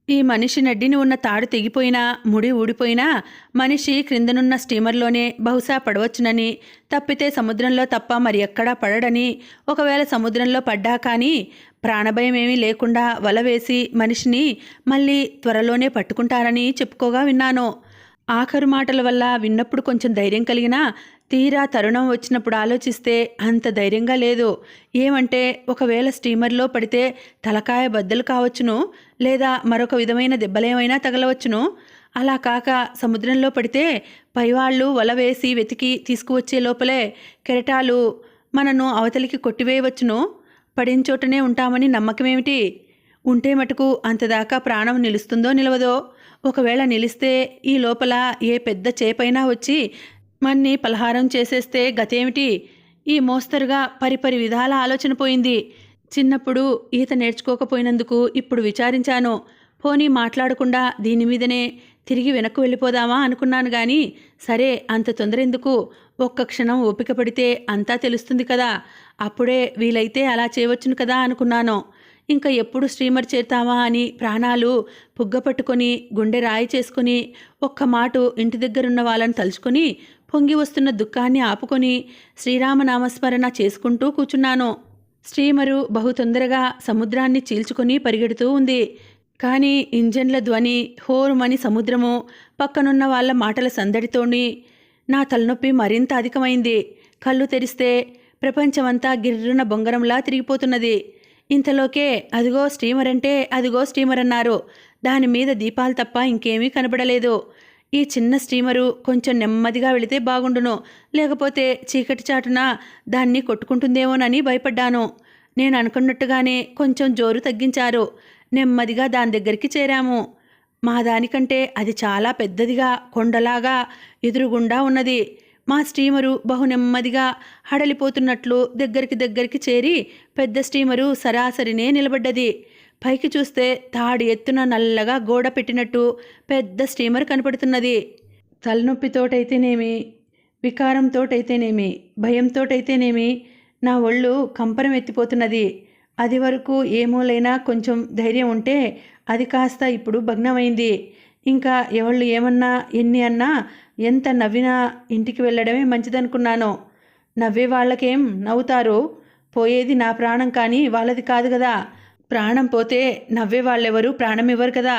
ఈ మనిషి నడ్డిని ఉన్న తాడు తెగిపోయినా, ముడి ఊడిపోయినా మనిషి క్రిందనున్న స్టీమర్లోనే బహుశా పడవచ్చునని, తప్పితే సముద్రంలో తప్ప మరి ఎక్కడా పడడని, ఒకవేళ సముద్రంలో పడ్డా కానీ ప్రాణభయమేమీ లేకుండా వల వేసి మనిషిని మళ్ళీ త్వరలోనే పట్టుకుంటారని చెప్పుకోగా విన్నాను. ఆఖరు మాటల వల్ల విన్నప్పుడు కొంచెం ధైర్యం కలిగినా తీరా తరుణం వచ్చినప్పుడు ఆలోచిస్తే అంత ధైర్యంగా లేదు. ఏమంటే ఒకవేళ స్టీమర్లో పడితే తలకాయ బద్దలు కావచ్చును, లేదా మరొక విధమైన దెబ్బలేమైనా తగలవచ్చును. అలా కాక సముద్రంలో పడితే పైవాళ్ళు వల వేసి వెతికి తీసుకువచ్చే లోపలే కెరటాలు మనను అవతలికి కొట్టివేయవచ్చును. పడిన చోటనే ఉంటామని నమ్మకమేమిటి? ఉంటే మటుకు అంతదాకా ప్రాణం నిలుస్తుందో నిలవదో? ఒకవేళ నిలిస్తే ఈ లోపల ఏ పెద్ద చేపైనా వచ్చి మన్ని పలహారం చేసేస్తే గతేమిటి? ఈ మోస్తరుగా పరిపరి విధాల ఆలోచన పోయింది. చిన్నప్పుడు ఈత నేర్చుకోకపోయినందుకు ఇప్పుడు విచారించాను. పోనీ మాట్లాడకుండా దీని మీదనే తిరిగి వెనక్కు వెళ్ళిపోదామా అనుకున్నాను గాని, సరే అంత తొందర ఎందుకు? ఒక్క క్షణం ఓపిక పడితే అంతా తెలుస్తుంది కదా, అప్పుడే వీలైతే అలా చేయవచ్చును కదా అనుకున్నాను. ఇంకా ఎప్పుడు స్టీమర్ చేరుతామా అని ప్రాణాలు పుగ్గపట్టుకొని గుండె రాయి చేసుకుని ఒక్క మాటు ఇంటి దగ్గరున్న వాళ్ళని తలుచుకొని పొంగి వస్తున్న దుఃఖాన్ని ఆపుకొని శ్రీరామనామస్మరణ చేసుకుంటూ కూర్చున్నాను. స్టీమరు బహు తొందరగా సముద్రాన్ని చీల్చుకొని పరిగెడుతూ ఉంది. కానీ ఇంజన్ల ధ్వని, హోరుమని సముద్రము, పక్కనున్న వాళ్ళ మాటల సందడితోని నా తలనొప్పి మరింత అధికమైంది. కళ్ళు తెరిస్తే ప్రపంచమంతా గిర్రున బొంగరంలా తిరిగిపోతున్నది. ఇంతలోకే అదిగో స్టీమర్ అంటే అదిగో స్టీమర్ అన్నారు. దాని మీద దీపాలు తప్ప ఇంకేమీ కనబడలేదు. ఈ చిన్న స్టీమరు కొంచెం నెమ్మదిగా వెళితే బాగుండును, లేకపోతే చీకటి చాటున దాన్ని కొట్టుకుంటుందేమోనని భయపడ్డాను. నేను అనుకున్నట్టుగానే కొంచెం జోరు తగ్గించారు. నెమ్మదిగా దాని దగ్గరికి చేరాము. మా దానికంటే అది చాలా పెద్దదిగా కొండలాగా ఎదురుగుండా ఉన్నది. మా స్టీమరు బహు నెమ్మదిగా హడలిపోతున్నట్లు దగ్గరికి చేరి పెద్ద స్టీమరు సరాసరినే నిలబడ్డది. పైకి చూస్తే తాడి ఎత్తున నల్లగా గోడ పెట్టినట్టు పెద్ద స్టీమర్ కనపడుతున్నది. తలనొప్పితోటైతేనేమి, వికారంతోటైతేనేమి, భయంతోటైతేనేమి నా ఒళ్ళు కంపరం ఎత్తిపోతున్నది. అది వరకు ఏమోలైనా కొంచెం ధైర్యం ఉంటే అది కాస్త ఇప్పుడు భగ్నమైంది. ఇంకా ఎవళ్ళు ఏమన్నా ఎన్ని అన్నా ఎంత నవ్వినా ఇంటికి వెళ్ళడమే మంచిదనుకున్నాను. నవ్వే వాళ్ళకేం నవ్వుతారు? పోయేది నా ప్రాణం కానీ వాళ్ళది కాదు కదా. ప్రాణం పోతే నవ్వే వాళ్ళెవరు ప్రాణం ఇవ్వరు కదా.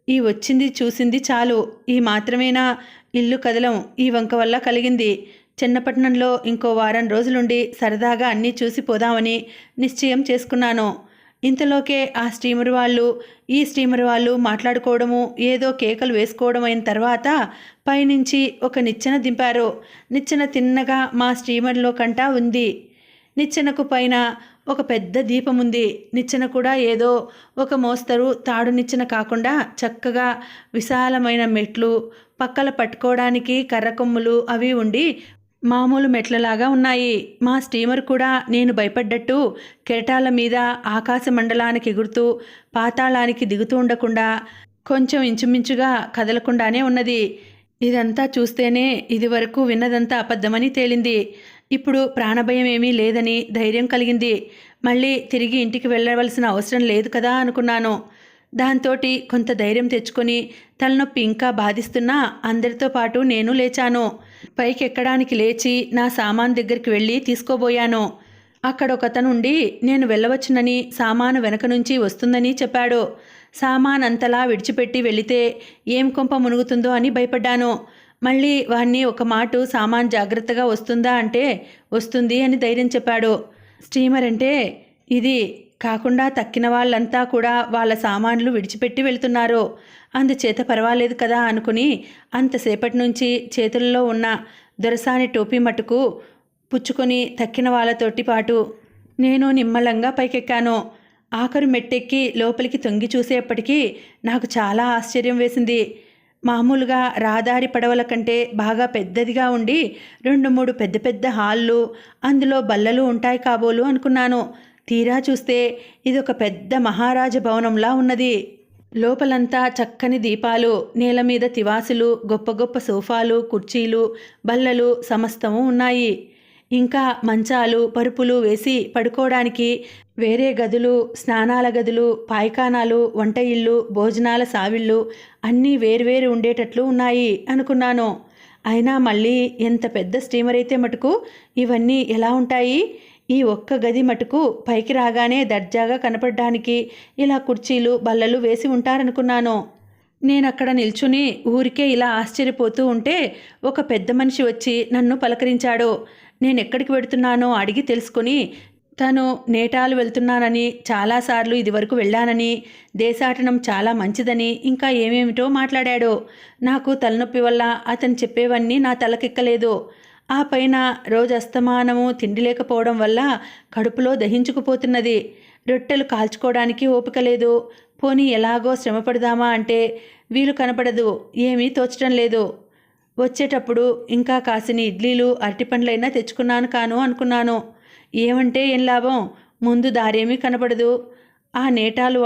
ఈ వచ్చింది చూసింది చాలు. ఈ మాత్రమేనా ఇల్లు కదలం ఈ వంక వల్ల కలిగింది. చిన్నపట్నంలో ఇంకో వారం రోజులుండి సరదాగా అన్నీ చూసి పోదామని నిశ్చయం చేసుకున్నాను. ఇంతలోకే ఆ స్టీమర్ వాళ్ళు ఈ స్టీమర్ వాళ్ళు మాట్లాడుకోవడము, ఏదో కేకలు వేసుకోవడం అయిన తర్వాత పైనుంచి ఒక నిచ్చెన దింపారు. నిచ్చెన తిన్నగా మా స్టీమర్లో కంటా ఉంది. నిచ్చెనకు పైన ఒక పెద్ద దీపం ఉంది. నిచ్చెన కూడా ఏదో ఒక మోస్తరు తాడు నిచ్చెన కాకుండా చక్కగా విశాలమైన మెట్లు, పక్కల పట్టుకోవడానికి కర్ర కొమ్ములు అవి ఉండి మామూలు మెట్లలాగా ఉన్నాయి. మా స్టీమర్ కూడా నేను భయపడ్డట్టు కెరటాల మీద ఆకాశ మండలానికి ఎగురుతూ పాతాళానికి దిగుతూ ఉండకుండా కొంచెం ఇంచుమించుగా కదలకుండానే ఉన్నది. ఇదంతా చూస్తేనే ఇదివరకు విన్నదంతా అబద్ధమని తేలింది. ఇప్పుడు ప్రాణభయం ఏమీ లేదని ధైర్యం కలిగింది. మళ్ళీ తిరిగి ఇంటికి వెళ్ళవలసిన అవసరం లేదు కదా అనుకున్నాను. దాంతోటి కొంత ధైర్యం తెచ్చుకొని తలనొప్పి ఇంకా బాధిస్తున్నా అందరితో పాటు నేను లేచాను. పైకెక్కడానికి లేచి నా సామాన్ దగ్గరికి వెళ్ళి తీసుకోబోయాను. అక్కడ ఒకతను ఉండి నేను వెళ్ళవచ్చునని, సామాను వెనక నుంచి వస్తుందని చెప్పాడు. సామాన్ అంతలా విడిచిపెట్టి వెళితే ఏం కొంప మునుగుతుందో అని భయపడ్డాను. మళ్ళీ వాణ్ణి ఒక మాట సామాన్ జాగ్రత్తగా వస్తుందా అంటే వస్తుంది అని ధైర్యం చెప్పాడు. స్టీమర్ అంటే ఇది కాకుండా తక్కిన వాళ్ళంతా కూడా వాళ్ళ సామాన్లు విడిచిపెట్టి వెళ్తున్నారు. అందుచేత పర్వాలేదు కదా అనుకుని అంతసేపటి నుంచి చేతుల్లో ఉన్న దొరసాని టోపీ మటుకు పుచ్చుకొని తక్కిన వాళ్ళతోటి పాటు నేను నిమ్మలంగా పైకెక్కాను. ఆఖరు మెట్టెక్కి లోపలికి తొంగి చూసేప్పటికీ నాకు చాలా ఆశ్చర్యం వేసింది. మామూలుగా రహదారి పడవల కంటే బాగా పెద్దదిగా ఉండి 2-3 పెద్ద పెద్ద హాళ్ళు, అందులో బల్లలు ఉంటాయి కాబోలు అనుకున్నాను. తీరా చూస్తే ఇదొక పెద్ద మహారాజ భవనంలా ఉన్నది. లోపలంతా చక్కని దీపాలు, నేల మీద తివాసులు, గొప్ప గొప్ప సోఫాలు, కుర్చీలు, బల్లలు సమస్తము ఉన్నాయి. ఇంకా మంచాలు, పరుపులు వేసి పడుకోవడానికి వేరే గదులు, స్నానాల గదులు, పాయిఖానాలు, వంట ఇళ్ళు, భోజనాల సావిళ్ళు అన్నీ వేర్వేరు ఉండేటట్లు ఉన్నాయి అనుకున్నాను. అయినా మళ్ళీ ఎంత పెద్ద స్టీమర్ అయితే మటుకు ఇవన్నీ ఎలా ఉంటాయి? ఈ ఒక్క గది మటుకు పైకి రాగానే దర్జాగా కనపడడానికి ఇలా కుర్చీలు, బల్లలు వేసి ఉంటారనుకున్నాను. నేనక్కడ నిల్చుని ఊరికే ఇలా ఆశ్చర్యపోతూ ఉంటే ఒక పెద్ద మనిషి వచ్చి నన్ను పలకరించాడు. నేనెక్కడికి వెడుతున్నానో అడిగి తెలుసుకుని తను నేటాలు వెళ్తున్నానని, చాలాసార్లు ఇదివరకు వెళ్ళానని, దేశాటనం చాలా మంచిదని, ఇంకా ఏమేమిటో మాట్లాడాడు. నాకు తలనొప్పి వల్ల అతను చెప్పేవన్నీ నా తలకెక్కలేదు. ఆ పైన రోజస్తమానము తిండి లేకపోవడం వల్ల కడుపులో దహించుకుపోతున్నది. రొట్టెలు కాల్చుకోవడానికి ఓపిక లేదు. పోనీ ఎలాగో శ్రమపడదామా అంటే వీలు కనపడదు. ఏమీ తోచడం లేదు. వచ్చేటప్పుడు ఇంకా కాసిని ఇడ్లీలు అరటిపండ్లైనా తెచ్చుకున్నాను కాను అనుకున్నాను. ఏమంటే ఏం లాభం, ముందు దారేమీ కనపడదు. ఆ నేటాలు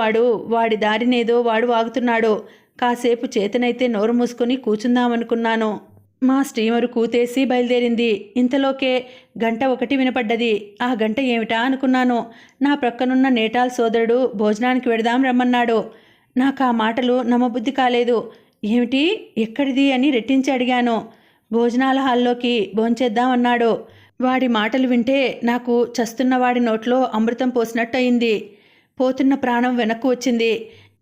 వాడి దారినేదో వాడు వాగుతున్నాడు. కాసేపు చేతనైతే నోరు మూసుకొని కూచుందామనుకున్నాను. మా స్టీమరు కూతేసి బయలుదేరింది. ఇంతలోకే గంట 1 వినపడ్డది. ఆ గంట ఏమిటా అనుకున్నాను. నా ప్రక్కనున్న నేటాల్ సోదరుడు భోజనానికి వెడదాం రమ్మన్నాడు. నాకు ఆ మాటలు నమ్మబుద్ధి కాలేదు. ఏమిటి, ఎక్కడిది అని రెట్టించి అడిగాను. భోజనాల హాల్లోకి భోంచేద్దామన్నాడు. వాడి మాటలు వింటే నాకు చస్తున్నవాడి నోట్లో అమృతం పోసినట్టు అయింది. పోతున్న ప్రాణం వెనక్కు వచ్చింది.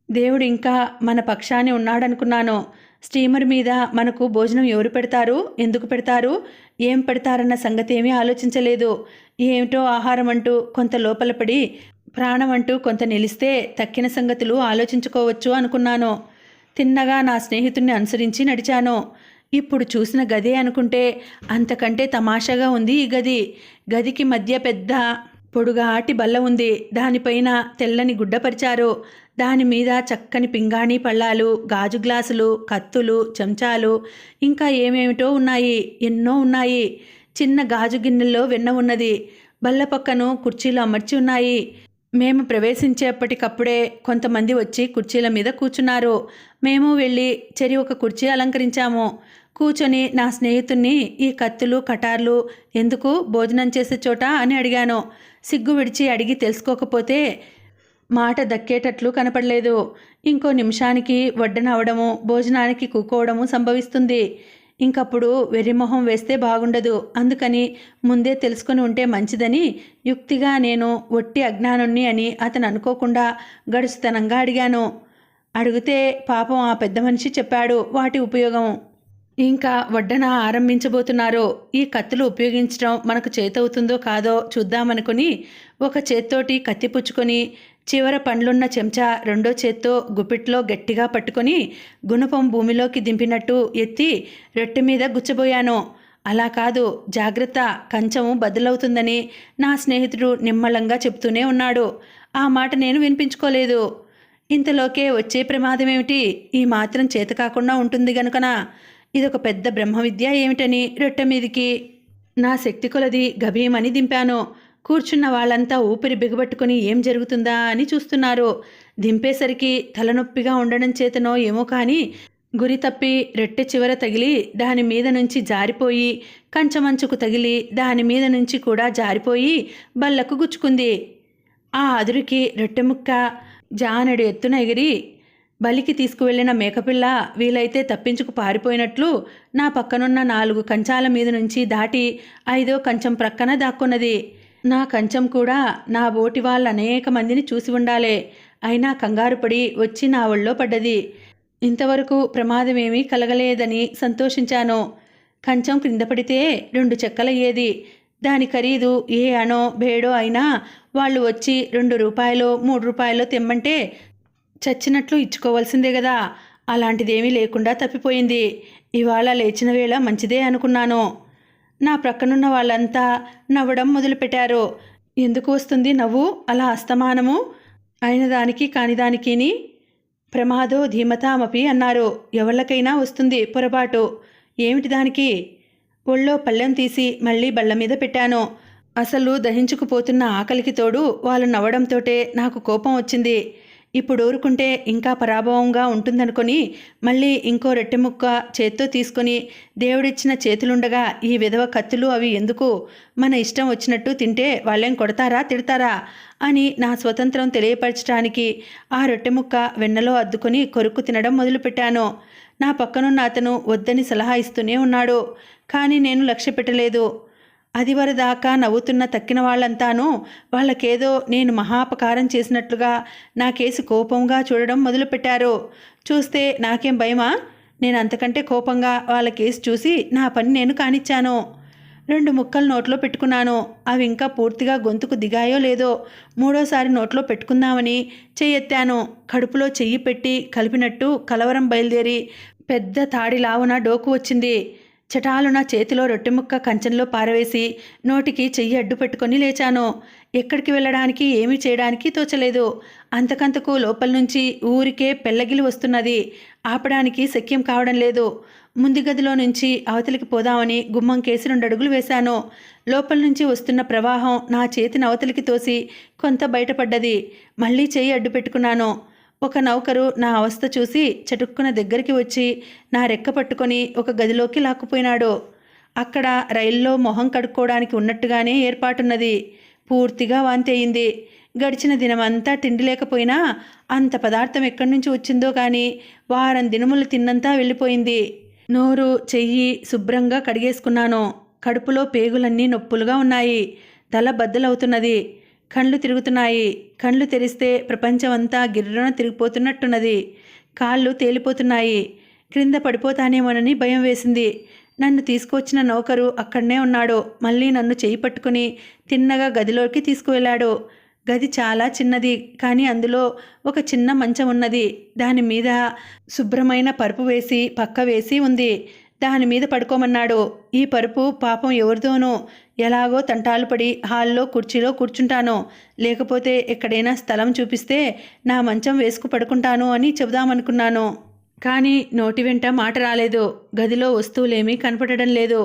దేవుడు ఇంకా మన పక్షాన్ని ఉన్నాడనుకున్నాను. స్టీమర్ మీద మనకు భోజనం ఎవరు పెడతారు, ఎందుకు పెడతారు, ఏం పెడతారన్న సంగతి ఏమీ ఆలోచించలేదు. ఏమిటో ఆహారం అంటూ కొంత లోపల పడి, ప్రాణం అంటూ కొంత నిలిస్తే తక్కిన సంగతులు ఆలోచించుకోవచ్చు అనుకున్నాను. తిన్నగా నా స్నేహితుడిని అనుసరించి నడిచాను. ఇప్పుడు చూసిన గదే అనుకుంటే అంతకంటే తమాషాగా ఉంది ఈ గది. గదికి మధ్య పెద్ద పొడుగాటి బల్ల ఉంది. దానిపైన తెల్లని గుడ్డ పరిచారు. దానిమీద చక్కని పింగాణి పళ్ళాలు, గాజు గ్లాసులు, కత్తులు, చెంచాలు, ఇంకా ఏమేమిటో ఉన్నాయి. ఎన్నో ఉన్నాయి. చిన్న గాజు గిన్నెల్లో వెన్న ఉన్నది. బల్ల పక్కను కుర్చీలు అమర్చి ఉన్నాయి. మేము ప్రవేశించేప్పటికప్పుడే కొంతమంది వచ్చి కుర్చీల మీద కూర్చున్నారు. మేము వెళ్ళి ఒక కుర్చీ అలంకరించాము. కూర్చొని నా స్నేహితుణ్ణి ఈ కత్తులు కటార్లు ఎందుకు, భోజనం చేసే చోట అని అడిగాను. సిగ్గు విడిచి అడిగి తెలుసుకోకపోతే మాట దక్కేటట్లు కనపడలేదు. ఇంకో నిమిషానికి వడ్డన అవడము, భోజనానికి కూకోవడము సంభవిస్తుంది. ఇంకప్పుడు వెర్రిమొహం వేస్తే బాగుండదు. అందుకని ముందే తెలుసుకొని ఉంటే మంచిదని యుక్తిగా నేను ఒట్టి అజ్ఞానుణ్ణి అని అతను అనుకోకుండా గడుసుతనంగా అడిగాను. అడిగితే పాపం ఆ పెద్ద మనిషి చెప్పాడు వాటి ఉపయోగం. ఇంకా వడ్డన ఆరంభించబోతున్నారు. ఈ కత్తులు ఉపయోగించడం మనకు చేతవుతుందో కాదో చూద్దామనుకుని ఒక చేత్తోటి కత్తి పుచ్చుకొని చివర పండ్లున్న చెంచా రెండో చేత్తో గుప్పిట్లో గట్టిగా పట్టుకొని గుణపం భూమిలోకి దింపినట్టు ఎత్తి రొట్టె మీద గుచ్చబోయాను. అలా కాదు, జాగ్రత్త, కంచము బదులవుతుందని నా స్నేహితుడు నిమ్మళంగా చెప్తూనే ఉన్నాడు. ఆ మాట నేను వినిపించుకోలేదు. ఇంతలోకే వచ్చే ప్రమాదమేమిటి, ఈ మాత్రం చేత కాకుండా ఉంటుంది గనుకనా? ఇదొక పెద్ద బ్రహ్మ విద్య ఏమిటని రొట్టె మీదికి నా శక్తి కొలది గభీమని దింపాను. కూర్చున్న వాళ్ళంతా ఊపిరి బిగబట్టుకుని ఏం జరుగుతుందా అని చూస్తున్నారు. దింపేసరికి తలనొప్పిగా ఉండడం చేతనో ఏమో కానీ గురి తప్పి రొట్టె చివర తగిలి దాని మీద నుంచి జారిపోయి, కంచమంచుకు తగిలి దాని మీద నుంచి కూడా జారిపోయి బల్లకు గుచ్చుకుంది. ఆ అదురికి రొట్టె ముక్క జానెడు ఎత్తున ఎగిరి బలికి తీసుకువెళ్లిన మేకపిల్ల వీలైతే తప్పించుకు పారిపోయినట్లు నా పక్కనున్న 4 కంచాల మీద నుంచి దాటి 5వ కంచం ప్రక్కన దాక్కున్నది. నా కంచం కూడా నా బోటి వాళ్ళ అనేక మందిని చూసి ఉండాలే. అయినా కంగారుపడి వచ్చి నా ఒళ్ళో పడ్డది. ఇంతవరకు ప్రమాదమేమీ కలగలేదని సంతోషించాను. కంచం క్రింద పడితే 2 చెక్కలయ్యేది. దాని ఖరీదు ఏ అనో బేడో అయినా వాళ్ళు వచ్చి 2 రూపాయలో 3 రూపాయలో తెమ్మంటే చచ్చినట్లు ఇచ్చుకోవాల్సిందే కదా. అలాంటిదేమీ లేకుండా తప్పిపోయింది. ఇవాళ లేచిన వేళ మంచిదే అనుకున్నాను. నా ప్రక్కనున్న వాళ్ళంతా నవ్వడం మొదలుపెట్టారు. ఎందుకు వస్తుంది నవ్వు అలా అస్తమానము? అయిన దానికి కానిదానికిని ప్రమాదో ధీమతామపి అన్నారు. ఎవళ్ళకైనా వస్తుంది పొరపాటు. ఏమిటి దానికి? ఒళ్ళో పళ్ళెం తీసి మళ్ళీ బళ్ళ మీద పెట్టాను. అసలు దహించుకుపోతున్న ఆకలికి తోడు వాళ్ళు నవ్వడంతోటే నాకు కోపం వచ్చింది. ఇప్పుడు ఊరుకుంటే ఇంకా పరాభవంగా ఉంటుందనుకొని మళ్ళీ ఇంకో రొట్టె ముక్క చేత్తో తీసుకొని దేవుడిచ్చిన చేతులుండగా ఈ విధవ కత్తులు అవి ఎందుకు, మన ఇష్టం వచ్చినట్టు తింటే వాళ్ళేం కొడతారా తిడతారా అని నా స్వతంత్రం తెలియపరచడానికి ఆ రొట్టె ముక్క వెన్నలో అద్దుకొని కొరుక్కు తినడం మొదలుపెట్టాను. నా పక్కనున్న అతను వద్దని సలహా ఇస్తూనే ఉన్నాడు. కానీ నేను లక్ష్య పెట్టలేదు. అదివరదాకా నవ్వుతున్న తక్కిన వాళ్ళంతాను వాళ్ళకేదో నేను మహాపకారం చేసినట్లుగా నా కేసు కోపంగా చూడడం మొదలుపెట్టారు. చూస్తే నాకేం భయమా? నేను అంతకంటే కోపంగా వాళ్ళ కేసు చూసి నా పని నేను కానిచ్చాను. 2 ముక్కలు నోట్లో పెట్టుకున్నాను. అవి ఇంకా పూర్తిగా గొంతుకు దిగాయో లేదో మూడోసారి నోట్లో పెట్టుకుందామని చెయ్యెత్తాను. కడుపులో చెయ్యి పెట్టి కలిపినట్టు కలవరం బయలుదేరి పెద్ద తాడి లావున డోకు వచ్చింది. చటాలున చేతిలో రొట్టె ముక్క కంచంలో పారవేసి నోటికి చెయ్యి అడ్డు పెట్టుకొని లేచాను. ఎక్కడికి వెళ్ళడానికి ఏమీ చేయడానికి తోచలేదు. అంతకంతకు లోపల నుంచి ఊరికే పెళ్ళగిలి వస్తున్నది. ఆపడానికి శక్యం కావడం లేదు. ముందు గదిలో నుంచి అవతలికి పోదామని గుమ్మం కేసి 2 అడుగులు వేశాను. లోపల నుంచి వస్తున్న ప్రవాహం నా చేతిని అవతలికి తోసి కొంత బయటపడ్డది. మళ్ళీ చెయ్యి అడ్డు పెట్టుకున్నాను. ఒక నౌకరు నా అవస్థ చూసి చటుక్కున దగ్గరికి వచ్చి నా రెక్క పట్టుకొని ఒక గదిలోకి లాక్కుపోయినాడు. అక్కడ రైల్లో మొహం కడుక్కోవడానికి ఉన్నట్టుగానే ఏర్పాటున్నది. పూర్తిగా వాంతి అయింది. గడిచిన దినమంతా తిండి లేకపోయినా అంత పదార్థం ఎక్కడి నుంచి వచ్చిందో కానీ వారం దినములు తిన్నంతా వెళ్ళిపోయింది. నోరు చెయ్యి శుభ్రంగా కడిగేసుకున్నాను. కడుపులో పేగులన్నీ నొప్పులుగా ఉన్నాయి. తల బద్దలవుతున్నది. కళ్ళు తిరుగుతున్నాయి. కళ్ళు తెరిస్తే ప్రపంచమంతా గిర్రున తిరిగిపోతున్నట్టున్నది. కాళ్ళు తేలిపోతున్నాయి. క్రింద పడిపోతానేమోనని భయం వేసింది. నన్ను తీసుకువచ్చిన నౌకరు అక్కడనే ఉన్నాడు. మళ్ళీ నన్ను చేయి పట్టుకుని తిన్నగా గదిలోకి తీసుకువెళ్ళాడు. గది చాలా చిన్నది, కానీ అందులో ఒక చిన్న మంచం ఉన్నది. దాని మీద శుభ్రమైన పరుపు వేసి పక్క వేసి ఉంది. దాని మీద పడుకోమన్నాడు. ఈ పరుపు పాపం ఎవరిదోనో, ఎలాగో తంటాలు పడి హాల్లో కుర్చీలో కూర్చుంటాను, లేకపోతే ఎక్కడైనా స్థలం చూపిస్తే నా మంచం వేసుకు పడుకుంటాను అని చెబుదామనుకున్నాను. కానీ నోటి వెంట మాట రాలేదు. గదిలో వస్తువులేమీ కనపడడం లేదు.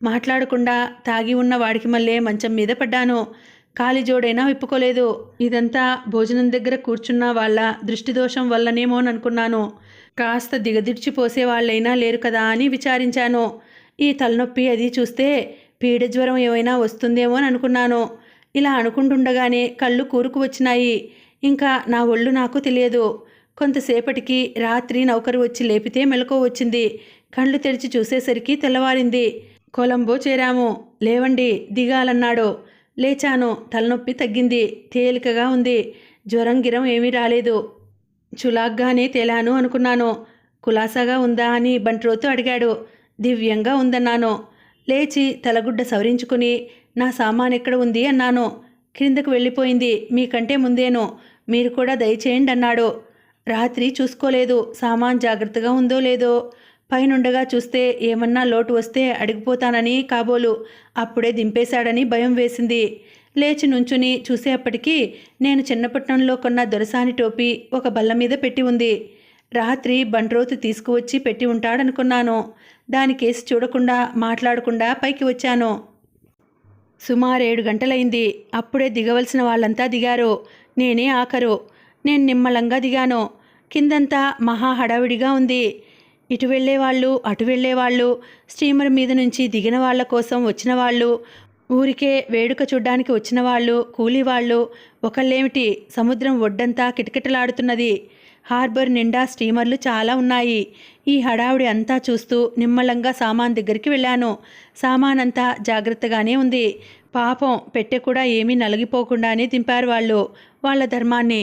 మాట్లాడకుండా తాగి ఉన్న వాడికి మళ్ళీ మంచం మీద పడ్డాను. కాలి జోడైనా విప్పుకోలేదు. ఇదంతా భోజనం దగ్గర కూర్చున్న వాళ్ళ దృష్టిదోషం వల్లనేమోననుకున్నాను. కాస్త దిగదిర్చిపోసే వాళ్ళైనా లేరు కదా అని విచారించాను. ఈ తలనొప్పి అది చూస్తే పీడ జ్వరం ఏమైనా వస్తుందేమో అని అనుకున్నాను. ఇలా అనుకుంటుండగానే కళ్ళు కూరుకు వచ్చినాయి. ఇంకా నా ఒళ్ళు నాకు తెలియదు. కొంతసేపటికి రాత్రి నౌకరు వచ్చి లేపితే మెలకువ వచ్చింది. కళ్ళు తెరిచి చూసేసరికి తెల్లవారింది. కొలంబో చేరాము. లేవండి, దిగాలన్నాడు. లేచాను. తలనొప్పి తగ్గింది. తేలికగా ఉంది. జ్వరం గిరం ఏమీ రాలేదు. చులాగ్గానే తేలాను అనుకున్నాను. కులాసాగా ఉందా అని బంట్రోతు అడిగాడు. దివ్యంగా ఉందన్నాను. లేచి తలగుడ్డ సవరించుకుని నా సామాన్ ఎక్కడ ఉంది అన్నాను. క్రిందకు వెళ్ళిపోయింది, మీకంటే ముందేను, మీరు కూడా దయచేయండి అన్నాడు. రాత్రి చూసుకోలేదు. సామాన్ జాగ్రత్తగా ఉందో లేదో. పైనుండగా చూస్తే ఏమన్నా లోటు వస్తే అడిగిపోతానని కాబోలు. అప్పుడే దింపేశాడని భయం వేసింది. లేచి నుంచుని చూసేప్పటికీ నేను చిన్నపట్నంలో కొన్న దొరసాని టోపీ ఒక బల్ల మీద పెట్టి ఉంది. రాత్రి బంట్రోతు తీసుకువచ్చి పెట్టి ఉంటాడనుకున్నాను. దాని కేసు చూడకుండా మాట్లాడకుండా పైకి వచ్చాను. సుమారు 7 గంటలైంది. అప్పుడే దిగవలసిన వాళ్ళంతా దిగారు. నేనే ఆఖరు. నేను నిమ్మలంగా దిగాను. కిందంతా మహా హడావిడిగా ఉంది. ఇటు వెళ్ళేవాళ్ళు, అటు వెళ్ళేవాళ్ళు, స్టీమర్ మీద నుంచి దిగిన వాళ్ళ కోసం వచ్చిన వాళ్ళు, ఊరికే వేడుక చూడ్డానికి వచ్చిన వాళ్ళు, కూలీవాళ్ళు. ఒకళ్ళేమిటి, సముద్రం ఒడ్డంతా కిటకిటలాడుతున్నది. హార్బర్ నిండా స్టీమర్లు చాలా ఉన్నాయి. ఈ హడావుడి అంతా చూస్తూ నిమ్మలంగా సామాన్ దగ్గరికి వెళ్ళాను. సామానంతా జాగ్రత్తగానే ఉంది. పాపం పెట్టె కూడా ఏమీ నలిగిపోకుండానే దింపారు వాళ్ళు వాళ్ళ ధర్మాన్ని.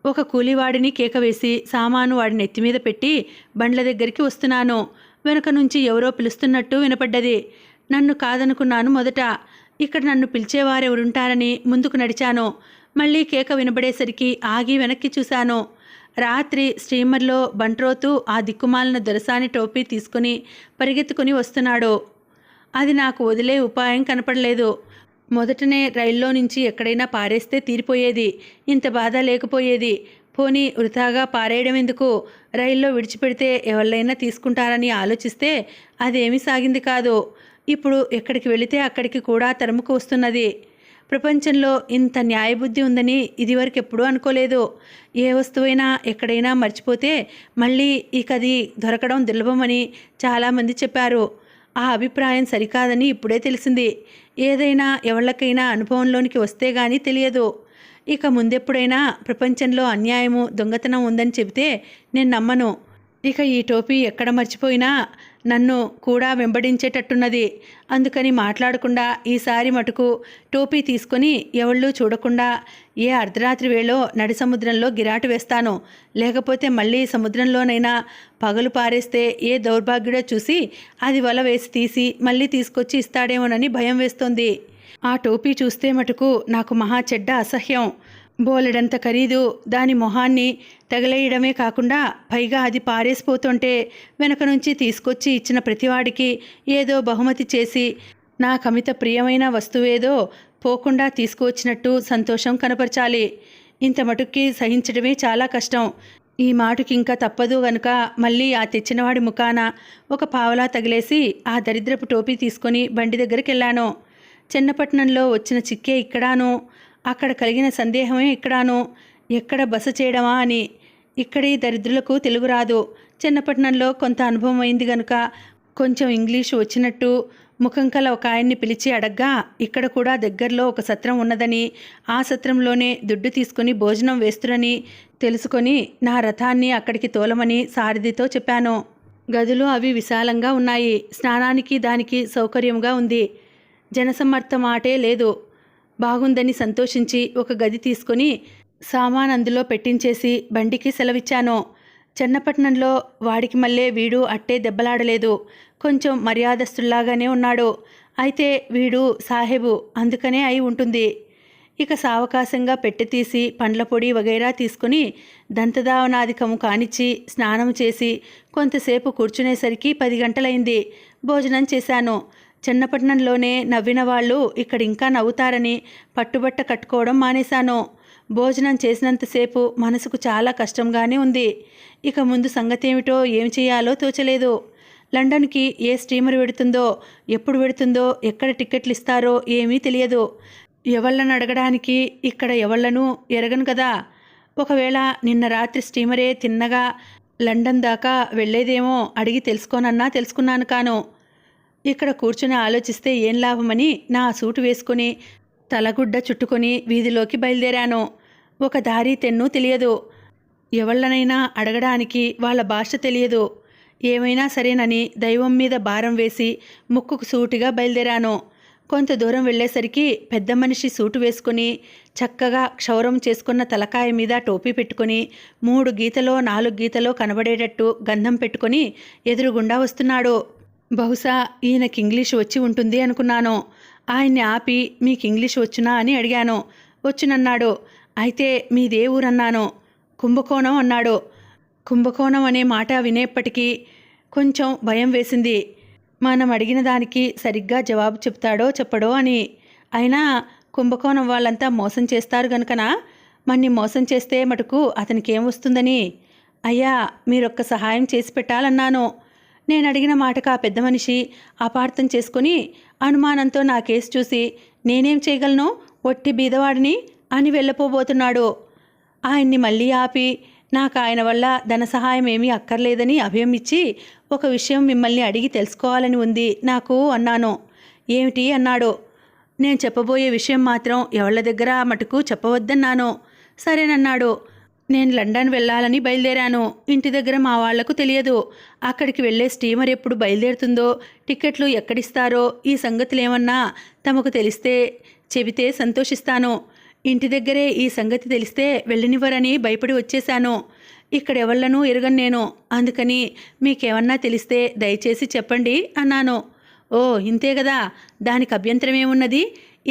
ఒక కూలీవాడిని కేక వేసి సామాను వాడి నెత్తిమీద పెట్టి బండ్ల దగ్గరికి వస్తున్నాను. వెనుక నుంచి ఎవరో పిలుస్తున్నట్టు వినపడ్డది. నన్ను కాదనుకున్నాను మొదట. ఇక్కడ నన్ను పిలిచేవారెవరుంటారని ముందుకు నడిచాను. మళ్ళీ కేక వినబడేసరికి ఆగి వెనక్కి చూశాను. రాత్రి స్టీమర్లో బంట్రోతు ఆ దిక్కుమాలిన దొరసాని టోపీ తీసుకుని పరిగెత్తుకుని వస్తున్నాడు. అది నాకు వదిలే ఉపాయం కనపడలేదు. మొదటనే రైల్లో నుంచి ఎక్కడైనా పారేస్తే తీరిపోయేది. ఇంత బాధ లేకపోయేది. పోనీ వృథాగా పారేయడం ఎందుకు? రైల్లో విడిచిపెడితే ఎవళ్ళైనా తీసుకుంటారని ఆలోచిస్తే అదేమీ సాగింది కాదు. ఇప్పుడు ఎక్కడికి వెళితే అక్కడికి కూడా తరుముకు వస్తున్నది. ప్రపంచంలో ఇంత న్యాయబుద్ధి ఉందని ఇదివరకు ఎప్పుడూ అనుకోలేదు. ఏ వస్తువైనా ఎక్కడైనా మర్చిపోతే మళ్ళీ ఇకది దొరకడం దుర్లభమని చాలామంది చెప్పారు. ఆ అభిప్రాయం సరికాదని ఇప్పుడే తెలిసింది. ఏదైనా ఎవళ్ళకైనా అనుభవంలోనికి వస్తే గానీ తెలియదు. ఇక ముందెప్పుడైనా ప్రపంచంలో అన్యాయము, దొంగతనం ఉందని చెబితే నేను నమ్మను. ఇక ఈ టోపీ ఎక్కడ మర్చిపోయినా నన్ను కూడా వెంబడించేటట్టున్నది. అందుకని మాట్లాడకుండా ఈసారి మటుకు టోపీ తీసుకొని ఎవళ్ళూ చూడకుండా ఏ అర్ధరాత్రి వేళో నడి సముద్రంలో గిరాటు వేస్తాను. లేకపోతే మళ్ళీ సముద్రంలోనైనా పగలు పారేస్తే ఏ దౌర్భాగ్యుడో చూసి అది వల వేసి తీసి మళ్ళీ తీసుకొచ్చి ఇస్తాడేమోనని భయం వేస్తోంది. ఆ టోపీ చూస్తే మటుకు నాకు మహా చెడ్డ అసహ్యం. బోలెడంత ఖరీదు, దాని మొహాన్ని తగలేయడమే కాకుండా పైగా అది పారేసిపోతుంటే వెనక నుంచి తీసుకొచ్చి ఇచ్చిన ప్రతివాడికి ఏదో బహుమతి చేసి నాకమిత ప్రియమైన వస్తువేదో పోకుండా తీసుకువచ్చినట్టు సంతోషం కనపరచాలి. ఇంత మటుక్కి సహించడమే చాలా కష్టం. ఈ మాటకి ఇంకా తప్పదు గనుక మళ్ళీ ఆ తెచ్చినవాడి ముఖాన ఒక పావలా తగిలేసి ఆ దరిద్రపు టోపీ తీసుకొని బండి దగ్గరికి వెళ్ళాను. చెన్నపట్నంలో వచ్చిన చిక్కే ఇక్కడాను, అక్కడ కలిగిన సందేహమే ఇక్కడాను. ఎక్కడ బస చేయడమా అని. ఇక్కడి దరిద్రులకు తెలుగు రాదు. చెన్నపట్నంలో కొంత అనుభవం అయింది గనుక కొంచెం ఇంగ్లీషు వచ్చినట్టు ముఖం కల ఒక ఆయన్ని పిలిచి అడగ్గా ఇక్కడ కూడా దగ్గరలో ఒక సత్రం ఉన్నదని, ఆ సత్రంలోనే దుడ్డు తీసుకుని భోజనం వేస్తురని తెలుసుకొని నా రథాన్ని అక్కడికి తోలమని సారథితో చెప్పాను. గదులు అవి విశాలంగా ఉన్నాయి. స్నానానికి దానికి సౌకర్యంగా ఉంది. జనసమ్మర్త మాటే లేదు. బాగుందని సంతోషించి ఒక గది తీసుకొని సామాన్ అందులో పెట్టించేసి బండికి సెలవిచ్చాను. చెన్నపట్నంలో వాడికి మళ్ళీ వీడు అట్టే దెబ్బలాడలేదు. కొంచెం మర్యాదస్తుల్లాగానే ఉన్నాడు. అయితే వీడు సాహెబు, అందుకనే అయి ఉంటుంది. ఇక సావకాశంగా పెట్టె తీసి పండ్ల పొడి వగైరా తీసుకుని దంతదావనాధికము కానిచ్చి స్నానం చేసి కొంతసేపు కూర్చునేసరికి 10 గంటలైంది. భోజనం చేశాను. చెన్నపట్నంలోనే నవ్విన వాళ్ళు ఇక్కడ ఇంకా నవ్వుతారని పట్టుబట్ట కట్టుకోవడం మానేశాను. భోజనం చేసినంతసేపు మనసుకు చాలా కష్టంగానే ఉంది. ఇక ముందు సంగతేమిటో ఏం చేయాలో తోచలేదు. లండన్కి ఏ స్టీమర్ వెడుతుందో, ఎప్పుడు వెడుతుందో, ఎక్కడ టిక్కెట్లు ఇస్తారో ఏమీ తెలియదు. ఎవళ్ళను అడగడానికి ఇక్కడ ఎవళ్ళను ఎరగను కదా. ఒకవేళ నిన్న రాత్రి స్టీమరే తిన్నగా లండన్ దాకా వెళ్ళేదేమో అడిగి తెలుసుకోనన్నా తెలుసుకున్నాను కాను. ఇక్కడ కూర్చుని ఆలోచిస్తే ఏం లాభమని నా సూటు వేసుకొని తలగుడ్డ చుట్టుకొని వీధిలోకి బయలుదేరాను. ఒక దారి తెన్ను తెలియదు. ఎవళ్ళనైనా అడగడానికి వాళ్ళ భాష తెలియదు. ఏమైనా సరేనని దైవం మీద భారం వేసి ముక్కుకు సూటిగా బయలుదేరాను. కొంత దూరం వెళ్ళేసరికి పెద్ద మనిషి సూటు వేసుకొని చక్కగా క్షౌరం చేసుకున్న తలకాయ మీద టోపీ పెట్టుకొని 3 గీతలో 4 గీతలో కనబడేటట్టు గంధం పెట్టుకొని ఎదురుగుండా వస్తున్నాడు. బహుశా ఈయనకి ఇంగ్లీషు వచ్చి ఉంటుంది అనుకున్నాను. ఆయన్ని ఆపి మీకు ఇంగ్లీషు వచ్చునా అని అడిగాను. వచ్చునన్నాడు. అయితే మీదే ఊరన్నాను. కుంభకోణం అన్నాడు. కుంభకోణం అనే మాట వినేప్పటికీ కొంచెం భయం వేసింది. మనం అడిగిన దానికి సరిగ్గా జవాబు చెప్తాడో చెప్పడో అని. అయినా కుంభకోణం వాళ్ళంతా మోసం చేస్తారు గనుకనా మన్ని మోసం చేస్తే మటుకు అతనికి ఏం వస్తుందని. అయ్యా మీరొక్క సహాయం చేసి పెట్టాలన్నాను. నేను అడిగిన మాటకు ఆ పెద్ద మనిషి అపార్థం చేసుకుని అనుమానంతో నా కేసు చూసి నేనేం చేయగలను, ఒట్టి బీదవాడిని అని వెళ్ళపోబోతున్నాడు. ఆయన్ని మళ్ళీ ఆపి నాకు ఆయన వల్ల ధన సహాయం ఏమీ అక్కర్లేదని అభయం ఇచ్చి ఒక విషయం మిమ్మల్ని అడిగి తెలుసుకోవాలని ఉంది నాకు అన్నాను. ఏమిటి అన్నాడు. నేను చెప్పబోయే విషయం మాత్రం ఎవళ్ళ దగ్గర మటుకు చెప్పవద్దన్నాను. సరేనన్నాడు. నేను లండన్ వెళ్ళాలని బయలుదేరాను. ఇంటి దగ్గర మా వాళ్లకు తెలియదు. అక్కడికి వెళ్ళే స్టీమర్ ఎప్పుడు బయలుదేరుతుందో, టిక్కెట్లు ఎక్కడిస్తారో ఈ సంగతులేమన్నా తమకు తెలిస్తే చెబితే సంతోషిస్తాను. ఇంటి దగ్గరే ఈ సంగతి తెలిస్తే వెళ్ళనివ్వరని భయపడి వచ్చేశాను. ఇక్కడెవళ్ళనూ ఎరగను నేను. అందుకని మీకేమన్నా తెలిస్తే దయచేసి చెప్పండి అన్నాను. ఓ ఇంతే కదా, దానికి అభ్యంతరమేమున్నది.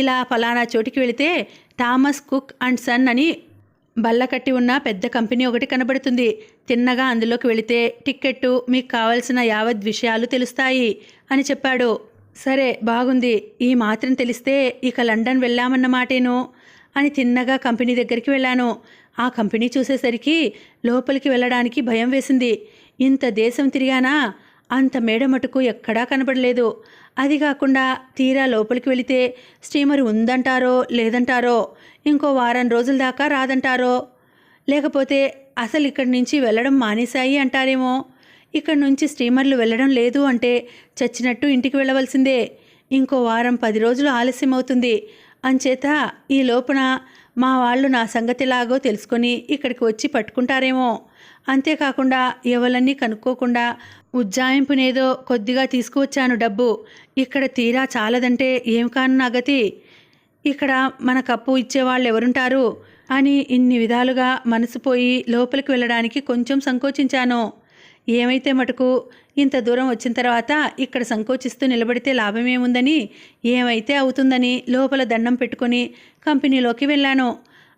ఇలా ఫలానా చోటికి వెళితే థామస్ కుక్ అండ్ సన్ అని బల్ల కట్టి ఉన్న పెద్ద కంపెనీ ఒకటి కనబడుతుంది. తిన్నగా అందులోకి వెళితే టిక్కెట్టు మీకు కావలసిన యావత్ విషయాలు తెలుస్తాయి అని చెప్పాడు. సరే బాగుంది, ఈ మాత్రం తెలిస్తే ఇక లండన్ వెళ్ళామన్నమాటేను అని తిన్నగా కంపెనీ దగ్గరికి వెళ్ళాను. ఆ కంపెనీ చూసేసరికి లోపలికి వెళ్ళడానికి భయం వేసింది. ఇంత దేశం తిరిగానా అంత మేడ మటుకు ఎక్కడా కనబడలేదు. అది కాకుండా తీరా లోపలికి వెళితే స్టీమర్ ఉందంటారో లేదంటారో, ఇంకో వారం రోజుల దాకా రాదంటారో, లేకపోతే అసలు ఇక్కడి నుంచి వెళ్ళడం మానేశాయి అంటారేమో. ఇక్కడి నుంచి స్టీమర్లు వెళ్ళడం లేదు అంటే చచ్చినట్టు ఇంటికి వెళ్ళవలసిందే. ఇంకో వారం 10 రోజులు ఆలస్యం అవుతుంది. అంచేత ఈ లోపున మా వాళ్ళు నా సంగతిలాగో తెలుసుకొని ఇక్కడికి వచ్చి పట్టుకుంటారేమో. అంతేకాకుండా ఎవలన్నీ కనుక్కోకుండా ఉజ్జాయింపునేదో కొద్దిగా తీసుకువచ్చాను డబ్బు. ఇక్కడ తీరా చాలదంటే ఏం కాను నా గతి. ఇక్కడ మనకు అప్పు ఇచ్చేవాళ్ళు ఎవరుంటారు అని ఇన్ని విధాలుగా మనసు పోయి లోపలికి వెళ్ళడానికి కొంచెం సంకోచించాను. ఏమైతే మటుకు ఇంత దూరం వచ్చిన తర్వాత ఇక్కడ సంకోచిస్తూ నిలబడితే లాభమేముందని, ఏమైతే అవుతుందని లోపల దండం పెట్టుకొని కంపెనీలోకి వెళ్ళాను.